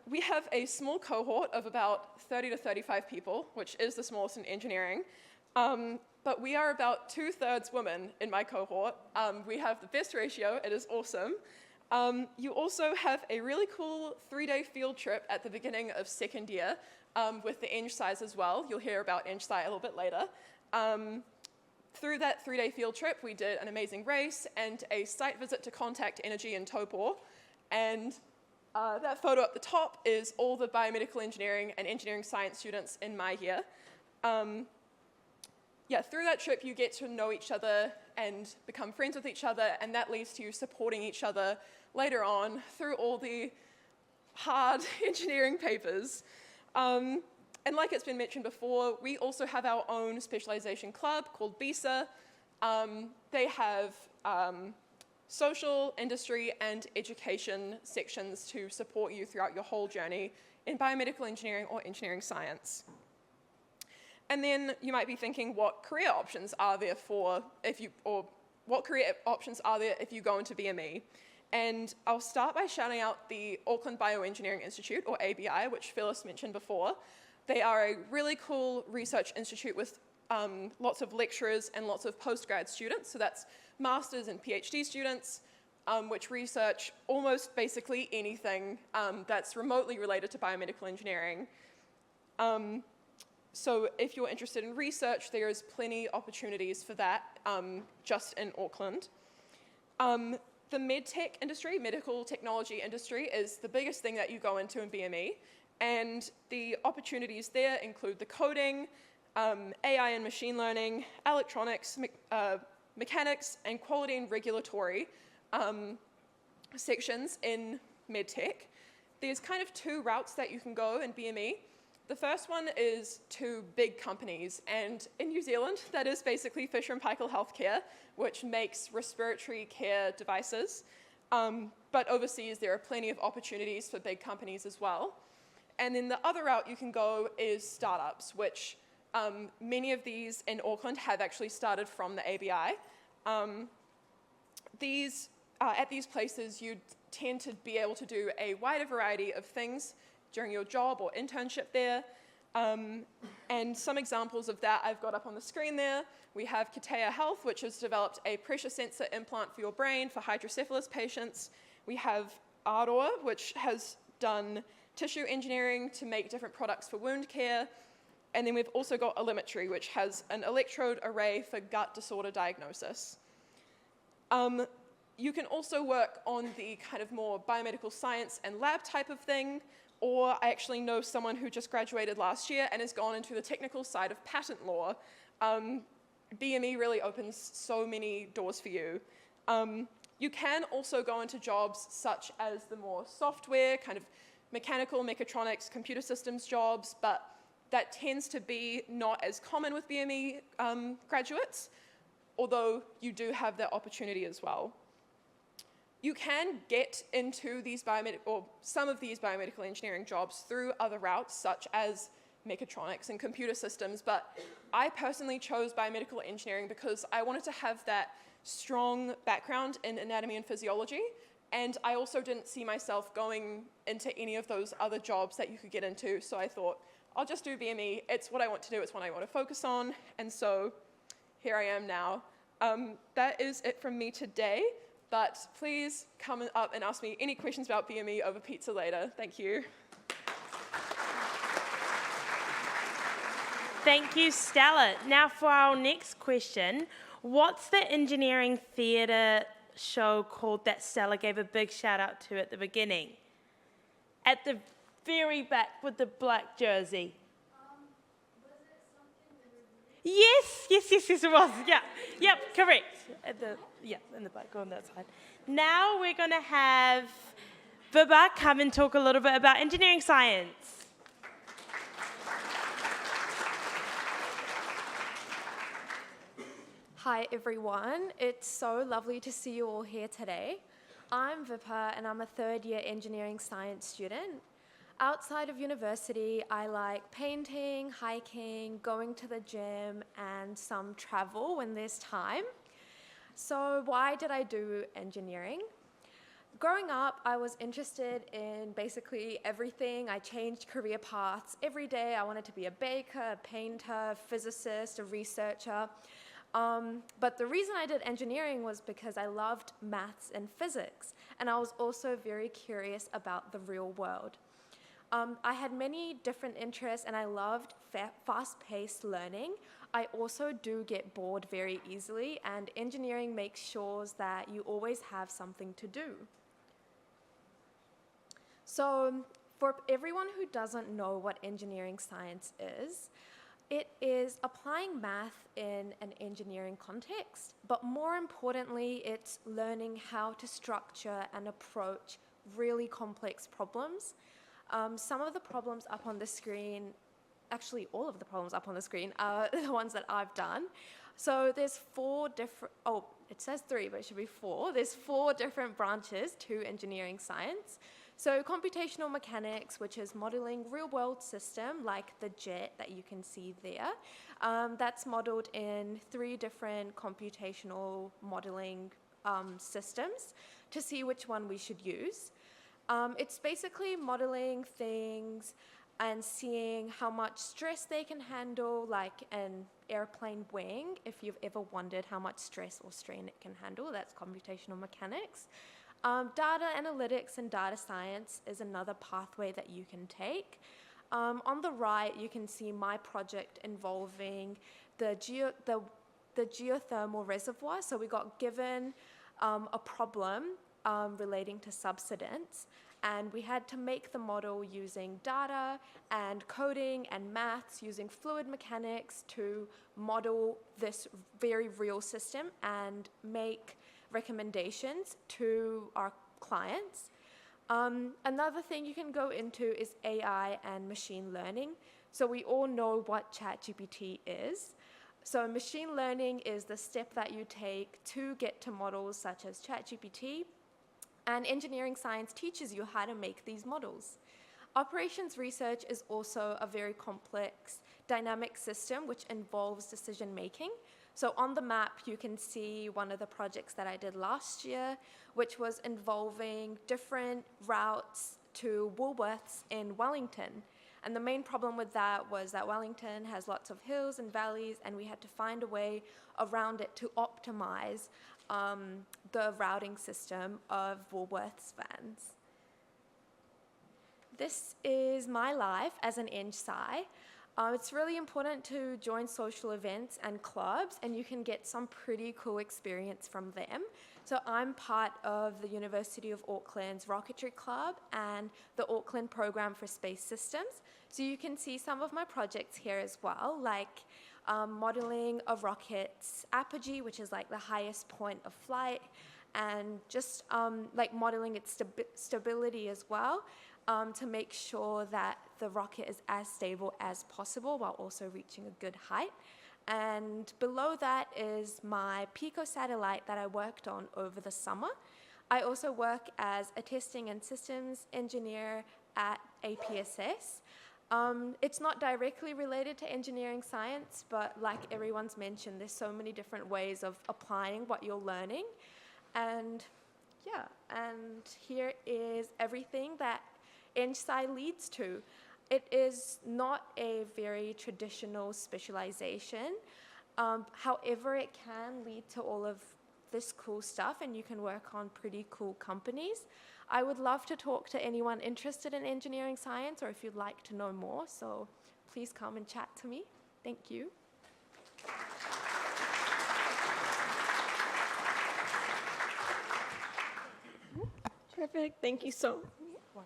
we have a small cohort of about 30 to 35 people, which is the smallest in engineering. but we are about 2/3 women in my cohort. We have the best ratio, it is awesome. You also have a really cool 3-day field trip at the beginning of second year with the Eng Scis as well. You'll hear about Eng Sci a little bit later. Through that 3-day field trip, we did an amazing race and a site visit to Contact Energy in Taupo. And that photo up the top is all the biomedical engineering and engineering science students in my year. Yeah, through that trip, you get to know each other and become friends with each other, and that leads to you supporting each other later on through all the hard engineering papers. And like it's been mentioned before, we also have our own specialization club called BISA. They have social, industry, and education sections to support you throughout your whole journey in biomedical engineering or engineering science. And then you might be thinking, what career options are there if you go into BME? And I'll start by shouting out the Auckland Bioengineering Institute, or ABI, which Phyllis mentioned before. They are a really cool research institute with lots of lecturers and lots of postgrad students. So that's master's and PhD students, which research almost basically anything that's remotely related to biomedical engineering. So if you're interested in research, there is plenty opportunities for that just in Auckland. The medtech industry, medical technology industry, is the biggest thing that you go into in BME. And the opportunities there include the coding, AI and machine learning, electronics, mechanics, and quality and regulatory sections in medtech. There's kind of 2 routes that you can go in BME. The first one is to big companies, and in New Zealand, that is basically Fisher & Paykel Healthcare, which makes respiratory care devices. But overseas, there are plenty of opportunities for big companies as well. And then the other route you can go is startups, which many of these in Auckland have actually started from the ABI. At these places, you tend to be able to do a wider variety of things during your job or internship there. And some examples of that I've got up on the screen there. We have Kitea Health, which has developed a pressure sensor implant for your brain for hydrocephalus patients. We have Aroa, which has done tissue engineering to make different products for wound care. And then we've also got Alimetry, which has an electrode array for gut disorder diagnosis. You can also work on the kind of more biomedical science and lab type of thing, or I actually know someone who just graduated last year and has gone into the technical side of patent law. BME really opens so many doors for you. You can also go into jobs such as the more software, kind of mechanical, mechatronics, computer systems jobs, but that tends to be not as common with BME graduates, although you do have that opportunity as well. You can get into these some of these biomedical engineering jobs through other routes, such as mechatronics and computer systems, but I personally chose biomedical engineering because I wanted to have that strong background in anatomy and physiology, and I also didn't see myself going into any of those other jobs that you could get into, so I thought, I'll just do BME, it's what I want to do, it's what I want to focus on, and so here I am now. That is it from me today. But please come up and ask me any questions about BME over pizza later. Thank you. Thank you, Stella. Now for our next question, what's the engineering theatre show called that Stella gave a big shout out to at the beginning? At the very back with the black jersey. Was it something Yes, it was. Yeah, yep, correct. In the back on that side. Now we're going to have Vibha come and talk a little bit about engineering science. Hi everyone, it's so lovely to see you all here today. I'm Vibha and I'm a 3rd year engineering science student. Outside of university, I like painting, hiking, going to the gym, and some travel when there's time. So why did I do engineering? Growing up, I was interested in basically everything. I changed career paths every day. I wanted to be a baker, a painter, a physicist, a researcher. But the reason I did engineering was because I loved maths and physics, and I was also very curious about the real world. I had many different interests, and I loved fast-paced learning. I also do get bored very easily, and engineering makes sure that you always have something to do. So for everyone who doesn't know what engineering science is, it is applying math in an engineering context, but more importantly, it's learning how to structure and approach really complex problems. Some of the problems up on the screen, actually all of the problems up on the screen are the ones that I've done. So there's 4 different, it says 3, but it should be 4. There's 4 different branches to engineering science. So computational mechanics, which is modeling real-world system like the jet that you can see there. That's modeled in 3 different computational modeling systems to see which one we should use. It's basically modeling things and seeing how much stress they can handle, like an airplane wing. If you've ever wondered how much stress or strain it can handle, that's computational mechanics. Data analytics and data science is another pathway that you can take. On the right, you can see my project involving the geothermal reservoir. So we got given a problem relating to subsidence, and we had to make the model using data and coding and maths using fluid mechanics to model this very real system and make recommendations to our clients. Another thing you can go into is AI and machine learning. So we all know what ChatGPT is. So machine learning is the step that you take to get to models such as ChatGPT, and engineering science teaches you how to make these models. Operations research is also a very complex dynamic system which involves decision making. So on the map, you can see one of the projects that I did last year, which was involving different routes to Woolworths in Wellington. And the main problem with that was that Wellington has lots of hills and valleys, and we had to find a way around it to optimize the routing system of Woolworths vans. This is my life as an Eng Sci. It's really important to join social events and clubs, and you can get some pretty cool experience from them. So I'm part of the University of Auckland's Rocketry Club and the Auckland Program for Space Systems. So you can see some of my projects here as well, like modeling a rocket's apogee, which is like the highest point of flight, and just like modeling its stability as well, to make sure that the rocket is as stable as possible while also reaching a good height. And below that is my Pico satellite that I worked on over the summer. I also work as a testing and systems engineer at APSS. It's not directly related to engineering science, but like everyone's mentioned, there's so many different ways of applying what you're learning. And yeah, and here is everything that Eng Sci leads to. It is not a very traditional specialization. However, it can lead to all of this cool stuff, and you can work on pretty cool companies. I would love to talk to anyone interested in engineering science, or if you'd like to know more, so please come and chat to me. Thank you. Perfect. Thank you so much.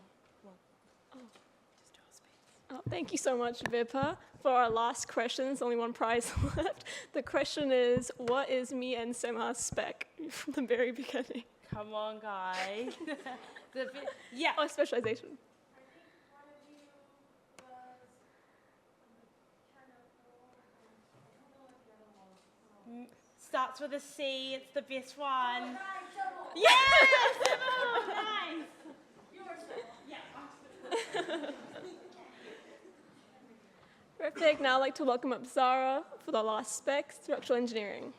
Thank you so much, Vippa. For our last question, there's only one prize left. The question is, what is me and Semha's spec from the very beginning? Come on, guys. Yeah. Oh, specialization. Starts with a C. It's the best one. Yes! Oh, nice. Perfect. Now I'd like to welcome up Zara for the last spec, structural engineering.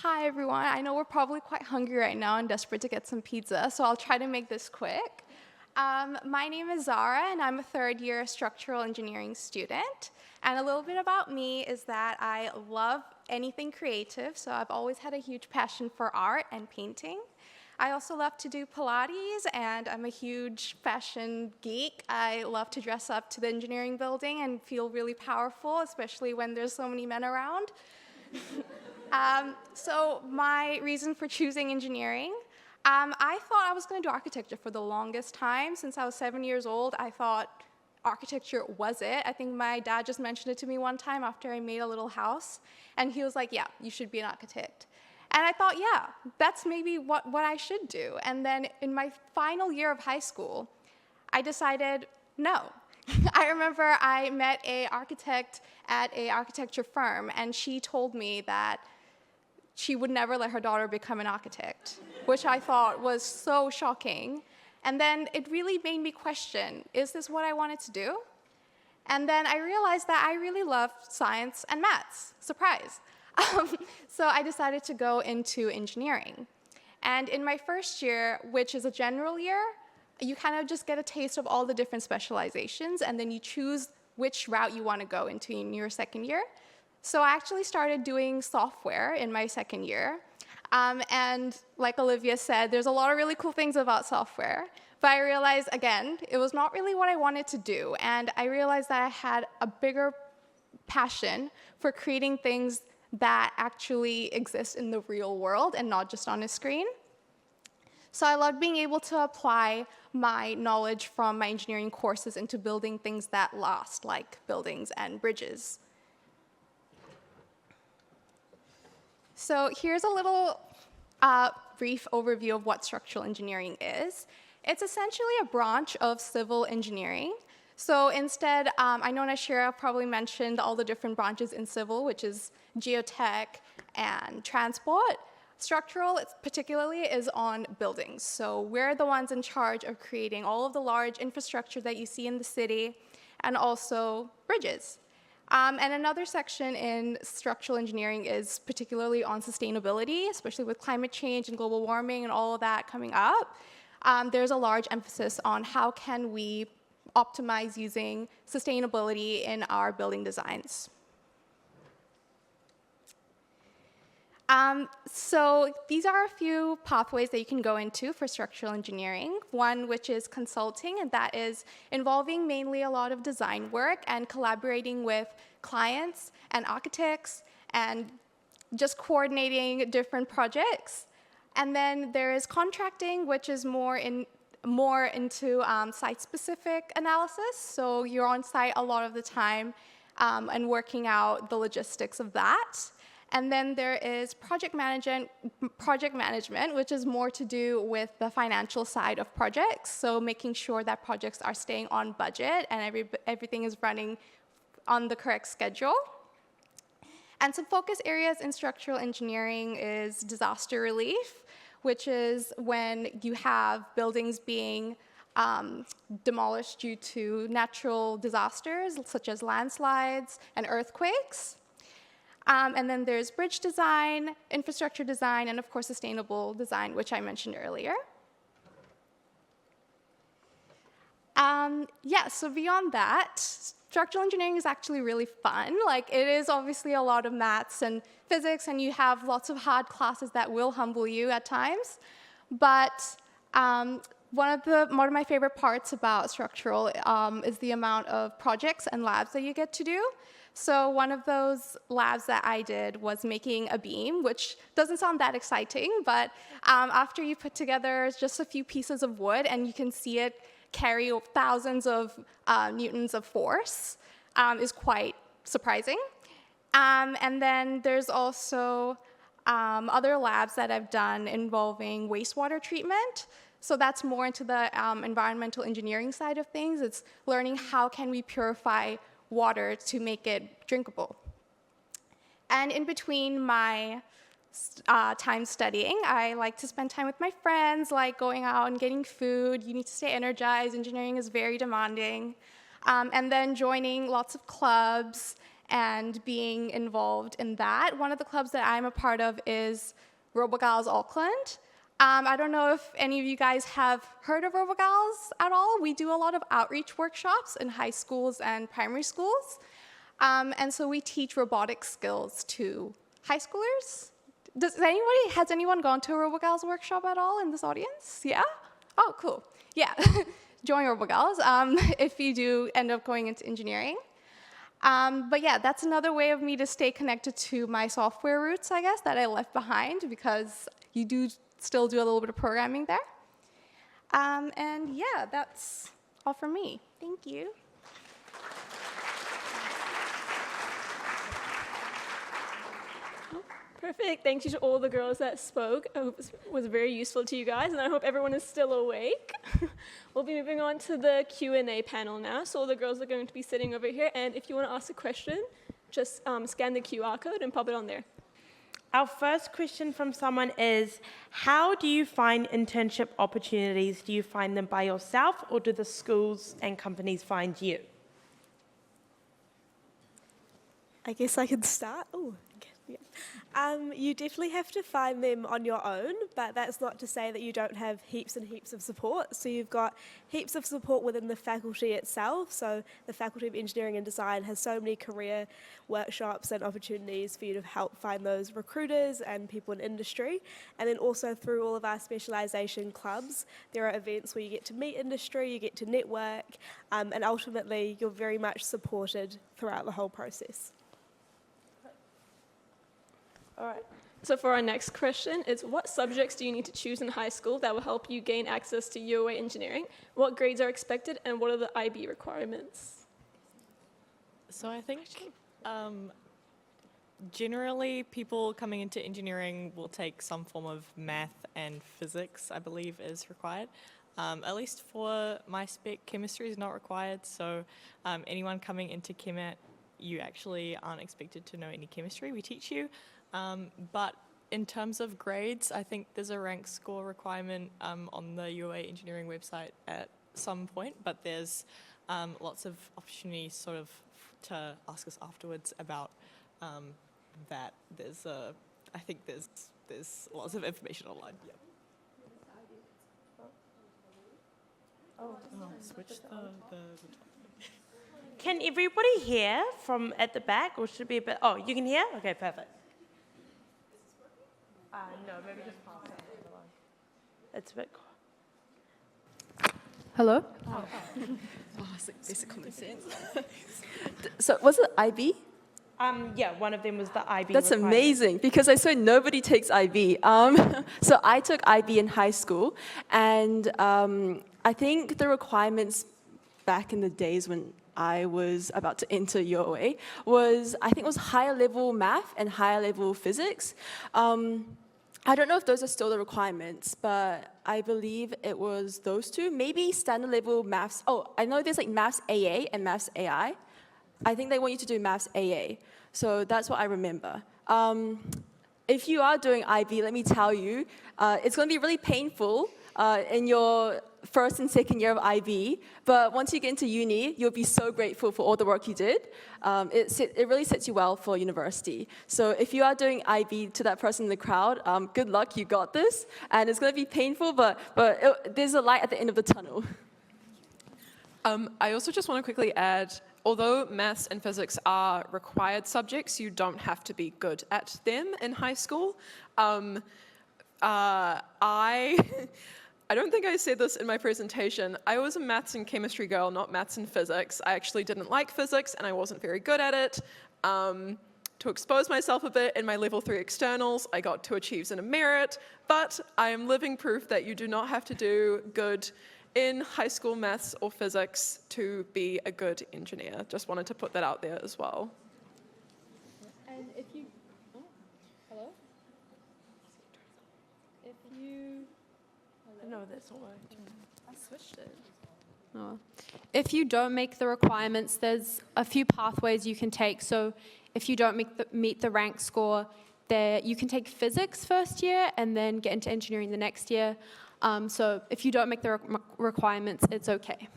Hi everyone, I know we're probably quite hungry right now and desperate to get some pizza, so I'll try to make this quick. My name is Zara and I'm a third year structural engineering student. And a little bit about me is that I love anything creative, so I've always had a huge passion for art and painting. I also love to do Pilates, and I'm a huge fashion geek. I love to dress up to the engineering building and feel really powerful, especially when there's so many men around. So my reason for choosing engineering, I thought I was going to do architecture for the longest time. Since I was 7 years old, I thought architecture was it. I think my dad just mentioned it to me one time after I made a little house, and he was like, yeah, you should be an architect. And I thought, yeah, that's maybe what I should do. And then in my final year of high school, I decided no. I remember I met an architect at an architecture firm, and she told me that she would never let her daughter become an architect, which I thought was so shocking. And then it really made me question, is this what I wanted to do? And then I realized that I really loved science and maths. Surprise. So I decided to go into engineering. And in my first year, which is a general year, you kind of just get a taste of all the different specializations, and then you choose which route you want to go into in your second year. So I actually started doing software in my second year. And like Olivia said, there's a lot of really cool things about software. But I realized, again, it was not really what I wanted to do. And I realized that I had a bigger passion for creating things that actually exist in the real world and not just on a screen. So I loved being able to apply my knowledge from my engineering courses into building things that last, like buildings and bridges. So here's a little brief overview of what structural engineering is. It's essentially a branch of civil engineering. So instead, I know Nashira probably mentioned all the different branches in civil, which is geotech and transport. Structural, particularly, is on buildings. So we're the ones in charge of creating all of the large infrastructure that you see in the city, and also bridges. And another section in structural engineering is particularly on sustainability, especially with climate change and global warming and all of that coming up. There's a large emphasis on how can we optimize using sustainability in our building designs. So these are a few pathways that you can go into for structural engineering. One which is consulting, and that is involving mainly a lot of design work and collaborating with clients and architects and just coordinating different projects. And then there is contracting, which is more into site-specific analysis. So you're on site a lot of the time and working out the logistics of that. And then there is project management, which is more to do with the financial side of projects. So making sure that projects are staying on budget and everything is running on the correct schedule. And some focus areas in structural engineering is disaster relief, which is when you have buildings being demolished due to natural disasters, such as landslides and earthquakes. And then there's bridge design, infrastructure design, and of course sustainable design, which I mentioned earlier. Yeah, so beyond that, structural engineering is actually really fun. Like, it is obviously a lot of maths and physics, and you have lots of hard classes that will humble you at times. But one of my favorite parts about structural is the amount of projects and labs that you get to do. So one of those labs that I did was making a beam, which doesn't sound that exciting, but after you put together just a few pieces of wood and you can see it carry thousands of newtons of force, is quite surprising. And then there's also other labs that I've done involving wastewater treatment. So that's more into the environmental engineering side of things. It's learning how can we purify water to make it drinkable. And in between my time studying, I like to spend time with my friends, like going out and getting food. You need to stay energized. Engineering is very demanding. And then joining lots of clubs and being involved in that. One of the clubs that I'm a part of is Robogals Auckland. I don't know if any of you guys have heard of Robogals at all. We do a lot of outreach workshops in high schools and primary schools. And so we teach robotic skills to high schoolers. Has anyone gone to a Robogals workshop at all in this audience? Yeah? Oh, cool. Yeah, join Robogals if you do end up going into engineering. But yeah, that's another way of me to stay connected to my software roots, I guess, that I left behind, because you do still do a little bit of programming there. And yeah, that's all from me. Thank you. Perfect. Thank you to all the girls that spoke. I hope it was very useful to you guys, and I hope everyone is still awake. We'll be moving on to the Q&A panel now. So all the girls are going to be sitting over here, and if you want to ask a question, just scan the QR code and pop it on there. Our first question from someone is, how do you find internship opportunities? Do you find them by yourself, or do the schools and companies find you? I guess I can start. Oh, yeah. You definitely have to find them on your own, but that's not to say that you don't have heaps and heaps of support. So you've got heaps of support within the faculty itself. So the Faculty of Engineering and Design has so many career workshops and opportunities for you to help find those recruiters and people in industry. And then also through all of our specialisation clubs, there are events where you get to meet industry, you get to network, and ultimately you're very much supported throughout the whole process. All right. So for our next question, it's what subjects do you need to choose in high school that will help you gain access to UOA engineering? What grades are expected, and what are the IB requirements? So I think generally people coming into engineering will take some form of math and physics, I believe, is required. At least for my spec, chemistry is not required. So anyone coming into chemat, you actually aren't expected to know any chemistry. We teach you. But in terms of grades, I think there's a rank score requirement on the UOA engineering website at some point, but there's lots of opportunities sort of to ask us afterwards about that. I think there's lots of information online. Yep. Switch the Can everybody hear from at the back, or should it be a bit? Oh, you can hear? Okay, perfect. No, maybe just pass it along. It's a bit cool. Hello? Oh, it's like basic common sense. So was it IB? Yeah, one of them was the IB. That's requirement. amazing, because I swear nobody takes IB. So I took IB in high school, and I think the requirements back in the days when I was about to enter UOA was higher level math and higher level physics. I don't know if those are still the requirements, but I believe it was those two. Maybe standard level maths. Oh, I know there's like maths AA and maths AI. I think they want you to do maths AA. So that's what I remember. If you are doing IB, let me tell you, it's going to be really painful in your first and second year of IB, but once you get into uni, you'll be so grateful for all the work you did. It really sets you well for university. So if you are doing IB, to that person in the crowd, good luck, you got this. And it's going to be painful, but there's a light at the end of the tunnel. I also just want to quickly add, although maths and physics are required subjects, you don't have to be good at them in high school. I don't think I said this in my presentation. I was a maths and chemistry girl, not maths and physics. I actually didn't like physics, and I wasn't very good at it. To expose myself a bit in my level 3 externals, I got 2 achieves and a merit, but I am living proof that you do not have to do good in high school maths or physics to be a good engineer. Just wanted to put that out there as well. And if you, hello? If you, No, that's not working. I switched it. Oh. If you don't make the requirements, there's a few pathways you can take. So if you don't meet the rank score, you can take physics first year and then get into engineering the next year. So if you don't make the requirements, it's okay.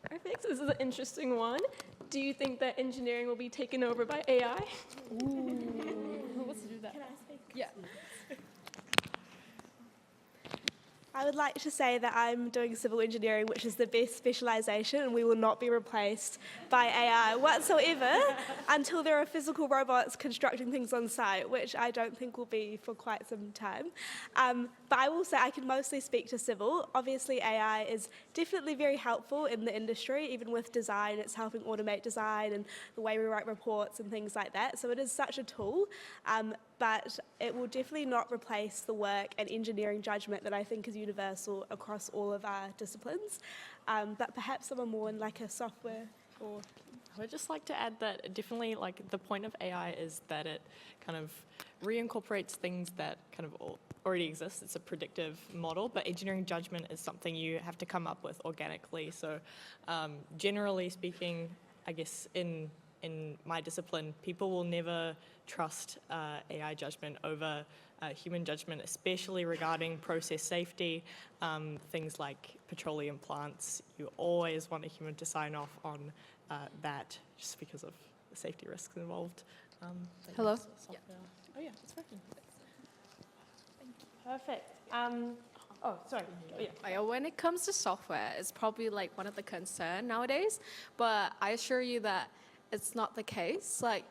Perfect. So this is an interesting one. Do you think that engineering will be taken over by AI? Who wants to do that? Yeah. I would like to say that I'm doing civil engineering, which is the best specialisation, and we will not be replaced by AI whatsoever until there are physical robots constructing things on site, which I don't think will be for quite some time. But I will say I can mostly speak to civil. Obviously, AI is definitely very helpful in the industry, even with design. It's helping automate design and the way we write reports and things like that. So it is such a tool. But it will definitely not replace the work and engineering judgment that I think is universal across all of our disciplines. But perhaps someone more in like a software or... I would just like to add that definitely like the point of AI is that it kind of reincorporates things that kind of already exist. It's a predictive model, but engineering judgment is something you have to come up with organically. So generally speaking, I guess in my discipline, people will never trust AI judgment over human judgment, especially regarding process safety, things like petroleum plants. You always want a human to sign off on that just because of the safety risks involved. Hello? Yeah. Oh yeah, it's working. Perfect. Oh, sorry. Oh, yeah. When it comes to software, it's probably like one of the concerns nowadays, but I assure you that it's not the case. Like,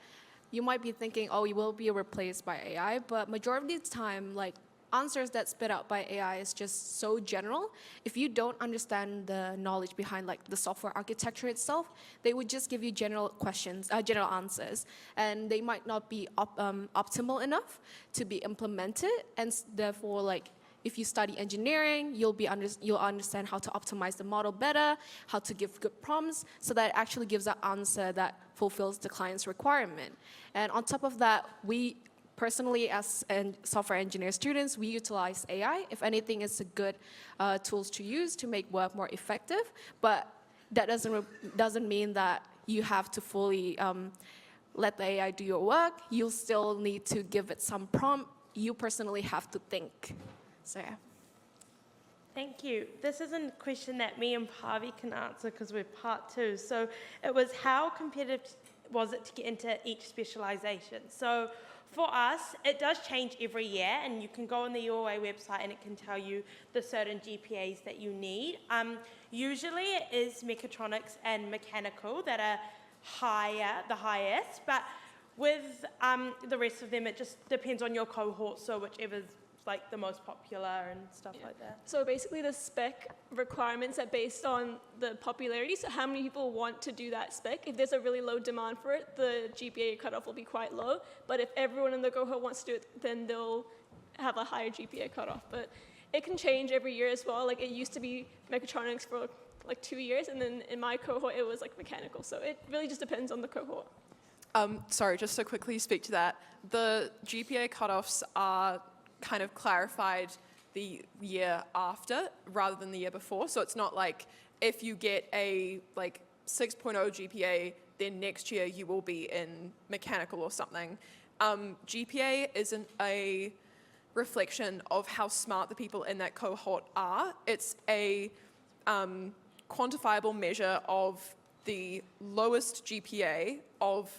you might be thinking, oh, you will be replaced by AI, but majority of the time, like, answers that spit out by AI is just so general. If you don't understand the knowledge behind like the software architecture itself, they would just give you general questions, general answers, and they might not be optimal enough to be implemented, and therefore, like, if you study engineering, you'll understand how to optimize the model better, how to give good prompts, so that it actually gives an answer that fulfills the client's requirement. And on top of that, we personally, as software engineer students, we utilize AI. If anything, it's a good tools to use to make work more effective. But that doesn't mean that you have to fully let the AI do your work. You'll still need to give it some prompt. You personally have to think. So yeah. Thank you. This is a question that me and Pavi can answer because we're part two. So it was, how competitive was it to get into each specialisation? So for us, it does change every year, and you can go on the UOA website and it can tell you the certain GPAs that you need. Usually it is mechatronics and mechanical that are the highest, but with the rest of them, it just depends on your cohort, so whichever's like the most popular and stuff like that. So basically the spec requirements are based on the popularity, so how many people want to do that spec. If there's a really low demand for it, the GPA cutoff will be quite low, but if everyone in the cohort wants to do it, then they'll have a higher GPA cutoff. But it can change every year as well. Like, it used to be mechatronics for like 2 years, and then in my cohort it was like mechanical, so it really just depends on the cohort. Sorry, just to quickly speak to that, the GPA cutoffs are kind of clarified the year after rather than the year before. So it's not like if you get a like 6.0 GPA, then next year you will be in mechanical or something. GPA isn't a reflection of how smart the people in that cohort are. It's a quantifiable measure of the lowest GPA of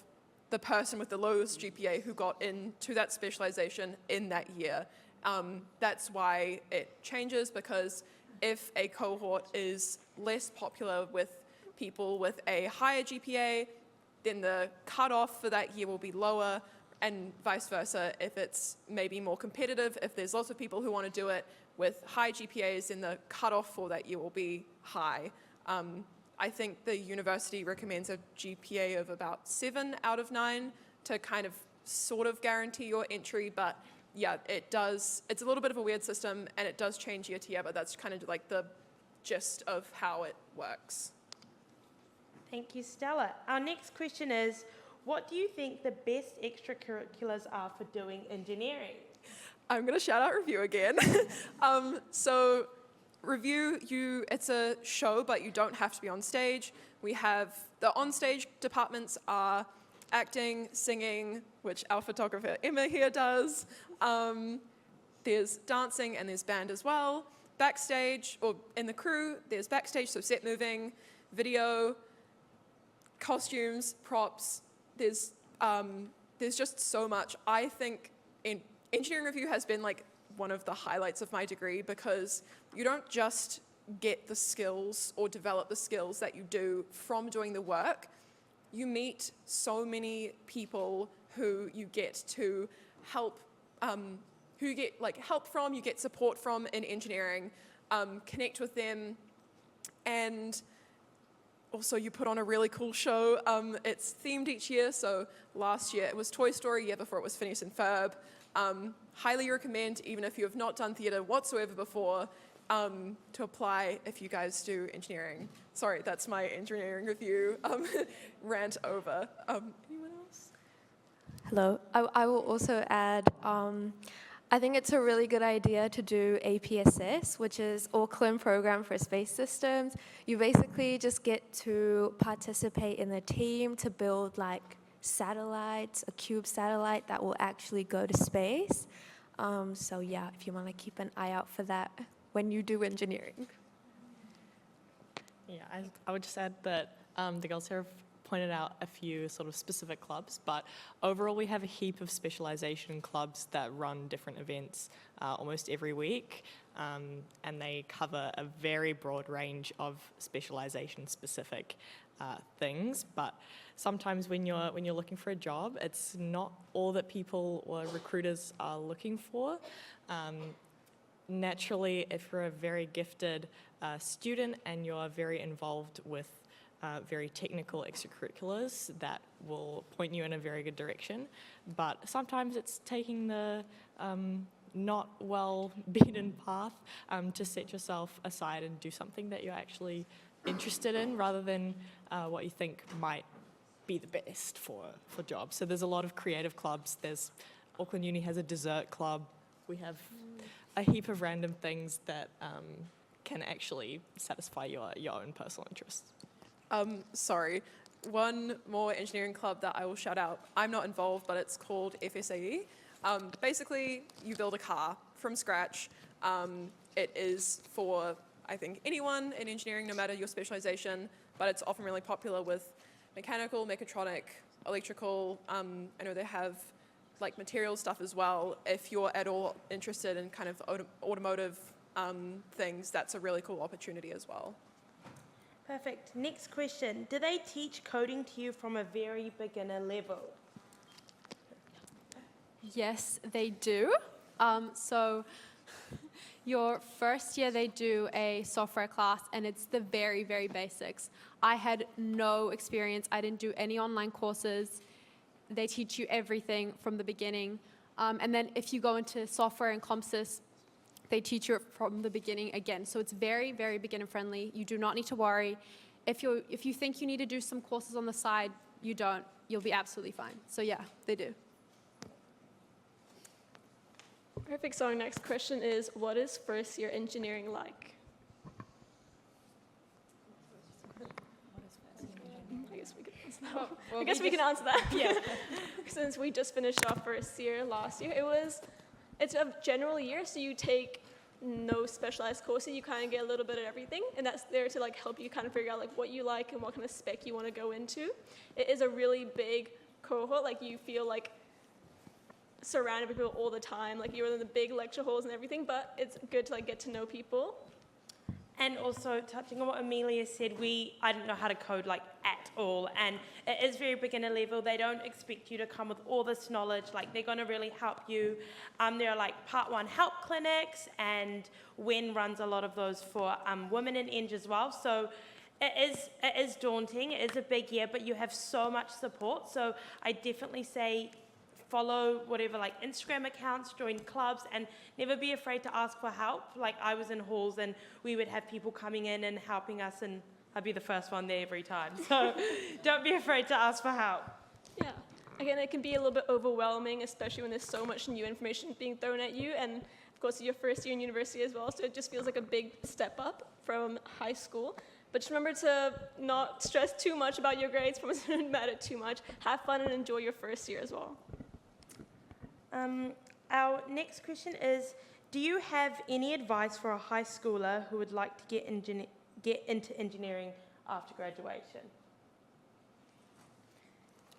the person with the lowest GPA who got into that specialization in that year. That's why it changes, because if a cohort is less popular with people with a higher GPA, then the cutoff for that year will be lower, and vice versa. If it's maybe more competitive, if there's lots of people who want to do it with high GPAs, then the cutoff for that year will be high. I think the university recommends a GPA of about 7 out of 9 to kind of sort of guarantee your entry, but yeah, it's a little bit of a weird system, and it does change year to year, but that's kind of like the gist of how it works. Thank you, Stella. Our next question is, what do you think the best extracurriculars are for doing engineering? I'm going to shout out Review again. So Review, it's a show, but you don't have to be on stage. We have the on-stage departments are acting, singing, which our photographer Emma here does. There's dancing and there's band as well. Backstage, or in the crew, there's backstage, so set moving, video, costumes, props, there's just so much. I think engineering review has been like one of the highlights of my degree, because you don't just get the skills or develop the skills that you do from doing the work. You meet so many people who you get to help, who you get like help from, you get support from in engineering, connect with them, and also you put on a really cool show. It's themed each year, so last year it was Toy Story, year before it was Phineas and Ferb. Highly recommend, even if you have not done theatre whatsoever before, to apply if you guys do engineering. Sorry, that's my engineering review rant over. Anyone else? Hello. I will also add, I think it's a really good idea to do APSS, which is Auckland Program for Space Systems. You basically just get to participate in a team to build like satellites, a cube satellite that will actually go to space. So yeah, if you want to keep an eye out for that when you do engineering. Yeah, I would just add that the girls here have pointed out a few sort of specific clubs, but overall we have a heap of specialisation clubs that run different events almost every week, and they cover a very broad range of specialisation specific things. But sometimes when you're looking for a job, it's not all that people or recruiters are looking for. Naturally, if you're a very gifted student and you're very involved with very technical extracurriculars, that will point you in a very good direction. But sometimes it's taking the not well-beaten path to set yourself aside and do something that you're actually interested in, rather than what you think might be the best for jobs. So there's a lot of creative clubs. Auckland Uni has a dessert club. We have a heap of random things that can actually satisfy your own personal interests. Sorry, one more engineering club that I will shout out. I'm not involved, but it's called FSAE. Basically, you build a car from scratch. It is for, I think, anyone in engineering, no matter your specialization, but it's often really popular with mechanical, mechatronic, electrical. I know they have like material stuff as well. If you're at all interested in kind of automotive things, that's a really cool opportunity as well. Perfect. Next question. Do they teach coding to you from a very beginner level? Yes, they do. So your first year they do a software class, and it's the very, very basics. I had no experience. I didn't do any online courses. They teach you everything from the beginning. And then if you go into software and ComSys, they teach you it from the beginning again. So it's very, very beginner friendly. You do not need to worry. If you think you need to do some courses on the side, you don't. You'll be absolutely fine. So yeah, they do. Perfect. So our next question is, what is first year engineering like? I guess we can answer that. Yeah. Since we just finished our first year last year, it's a general year, so you take no specialized courses. You kind of get a little bit of everything, and that's there to like help you kind of figure out like what you like and what kind of spec you want to go into. It is a really big cohort. Like you feel like surrounded by people all the time. Like you're in the big lecture halls and everything, but it's good to like get to know people. And also, touching on what Amelia said, I didn't know how to code like at all, and it is very beginner level. They don't expect you to come with all this knowledge. Like they're going to really help you. There are like part 1 help clinics, and WEN runs a lot of those for women in Eng as well. So it is daunting. It is a big year, but you have so much support. So I definitely say follow whatever like Instagram accounts, join clubs, and never be afraid to ask for help. Like I was in halls and we would have people coming in and helping us, and I'd be the first one there every time. So don't be afraid to ask for help. Yeah. Again, it can be a little bit overwhelming, especially when there's so much new information being thrown at you, and of course your first year in university as well, so it just feels like a big step up from high school. But just remember to not stress too much about your grades, promise to not matter too much. Have fun and enjoy your first year as well. Our next question is, do you have any advice for a high schooler who would like to get into engineering after graduation?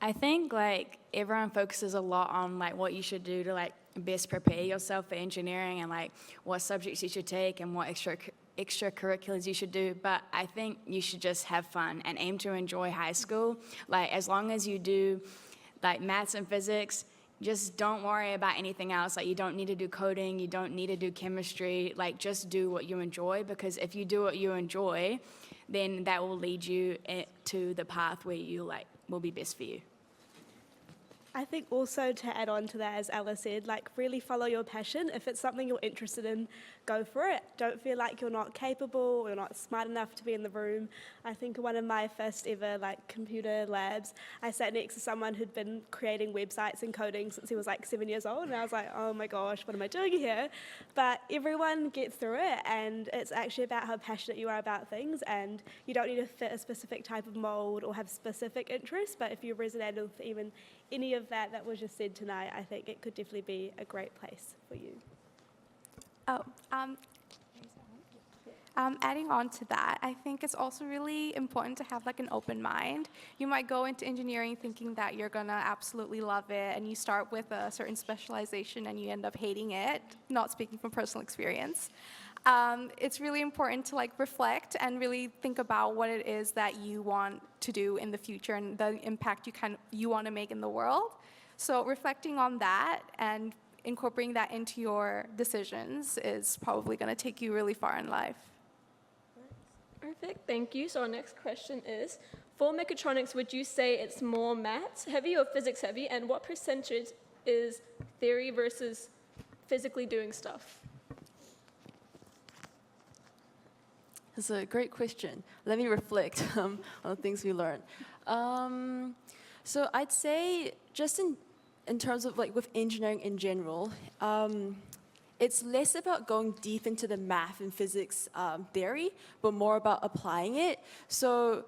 I think like everyone focuses a lot on like what you should do to like best prepare yourself for engineering and like what subjects you should take and what extracurriculars you should do. But I think you should just have fun and aim to enjoy high school. Like as long as you do like maths and physics, just don't worry about anything else. Like you don't need to do coding, you don't need to do chemistry. Like just do what you enjoy, because if you do what you enjoy, then that will lead you to the path where you like will be best for you. I think also to add on to that, as Ella said, like really follow your passion. If it's something you're interested in, go for it. Don't feel like you're not capable or you're not smart enough to be in the room. I think one of my first ever like computer labs, I sat next to someone who'd been creating websites and coding since he was like 7 years old, and I was like, oh my gosh, what am I doing here? But everyone gets through it, and it's actually about how passionate you are about things, and you don't need to fit a specific type of mold or have specific interests, but if you resonate with even any of that was just said tonight, I think it could definitely be a great place for you. Adding on to that, I think it's also really important to have like an open mind. You might go into engineering thinking that you're gonna absolutely love it, and you start with a certain specialization and you end up hating it, not speaking from personal experience. It's really important to like reflect and really think about what it is that you want to do in the future and the impact you want to make in the world. So reflecting on that and incorporating that into your decisions is probably going to take you really far in life. Perfect, thank you. So our next question is, for mechatronics, would you say it's more maths heavy or physics heavy, and what percentage is theory versus physically doing stuff? That's a great question. Let me reflect on the things we learned. So I'd say just in terms of like with engineering in general, it's less about going deep into the math and physics theory, but more about applying it. So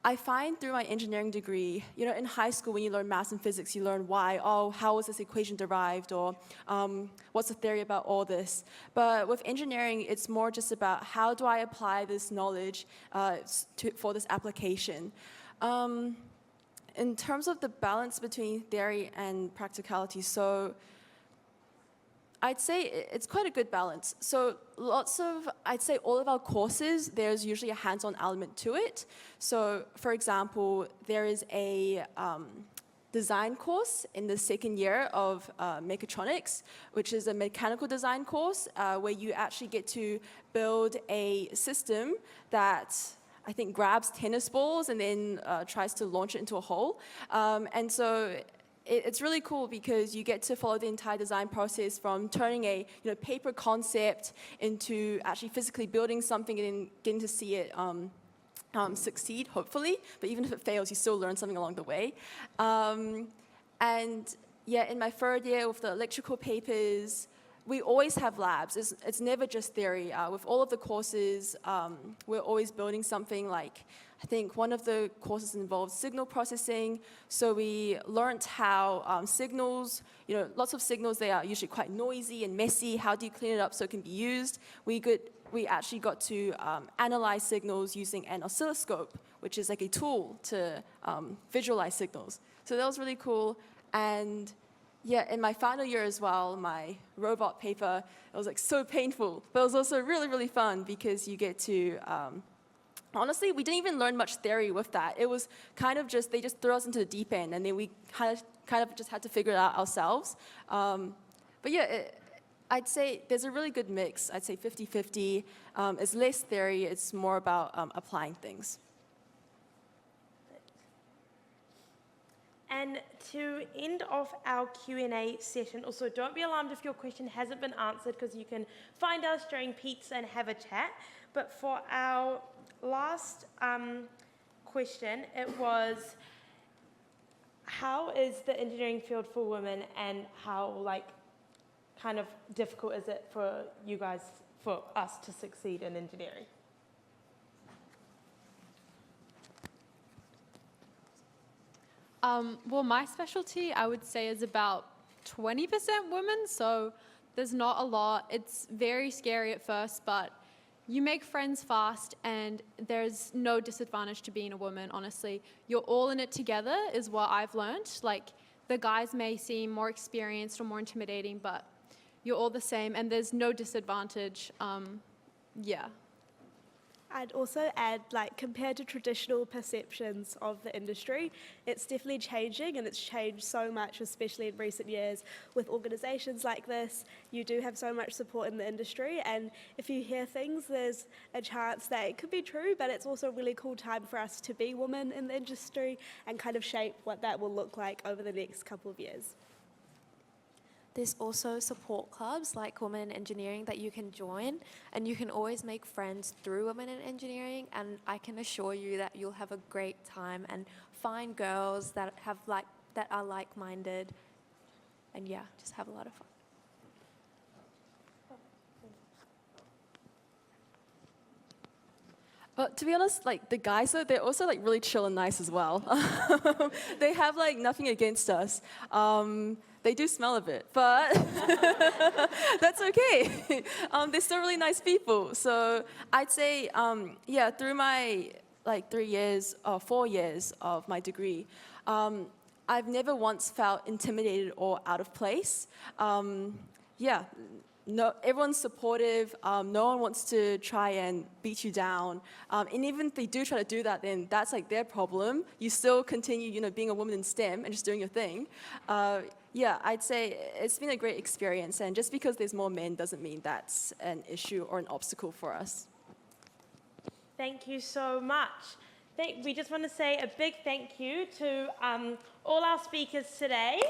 I find through my engineering degree, you know, in high school when you learn maths and physics, you learn why, how was this equation derived, or what's the theory about all this. But with engineering, it's more just about how do I apply this knowledge for this application. In terms of the balance between theory and practicality, so I'd say it's quite a good balance. So I'd say all of our courses, there's usually a hands-on element to it. So for example, there is a design course in the second year of mechatronics, which is a mechanical design course where you actually get to build a system that I think grabs tennis balls and then tries to launch it into a hole. And so it's really cool because you get to follow the entire design process from turning a paper concept into actually physically building something and then getting to see it succeed, hopefully. But even if it fails, you still learn something along the way. And yeah, in my third year with the electrical papers, we always have labs. It's never just theory. With all of the courses, we're always building something. Like, I think one of the courses involved signal processing. So we learned how signals, lots of signals, they are usually quite noisy and messy. How do you clean it up so it can be used? We actually got to analyze signals using an oscilloscope, which is like a tool to visualize signals. So that was really cool. And yeah, in my final year as well, my robot paper, it was like so painful, but it was also really, really fun because you get to, honestly, we didn't even learn much theory with that. It was kind of just, they just threw us into the deep end and then we kind of just had to figure it out ourselves. But yeah, I'd say there's a really good mix. I'd say 50-50. It's less theory, it's more about applying things. And to end off our Q&A session, also don't be alarmed if your question hasn't been answered because you can find us during pizza and have a chat. But for our last question, it was, how is the engineering field for women and how kind of difficult is it for you guys, for us to succeed in engineering? Well, my specialty, I would say, is about 20% women, so there's not a lot. It's very scary at first, but You make friends fast, and there's no disadvantage to being a woman, honestly. You're all in it together is what I've learned. Like, the guys may seem more experienced or more intimidating, but you're all the same, and there's no disadvantage. Yeah. I'd also add, like, compared to traditional perceptions of the industry, it's definitely changing, and it's changed so much, especially in recent years. With organisations like this, you do have so much support in the industry, and if you hear things, there's a chance that it could be true, but it's also a really cool time for us to be women in the industry and kind of shape what that will look like over the next couple of years. There's also support clubs like Women in Engineering that you can join, and you can always make friends through Women in Engineering, and I can assure you that you'll have a great time and find girls that are like-minded, and yeah, just have a lot of fun. But to be honest, like the guys, though, they're also like really chill and nice as well. They have like nothing against us. They do smell a bit, but that's okay. They're still really nice people. So I'd say, yeah, through my like 4 years of my degree, I've never once felt intimidated or out of place. Yeah. No, everyone's supportive. No one wants to try and beat you down. And even if they do try to do that, then that's like their problem. You still continue, being a woman in STEM and just doing your thing. Yeah, I'd say it's been a great experience. And just because there's more men doesn't mean that's an issue or an obstacle for us. Thank you so much. We just want to say a big thank you to all our speakers today.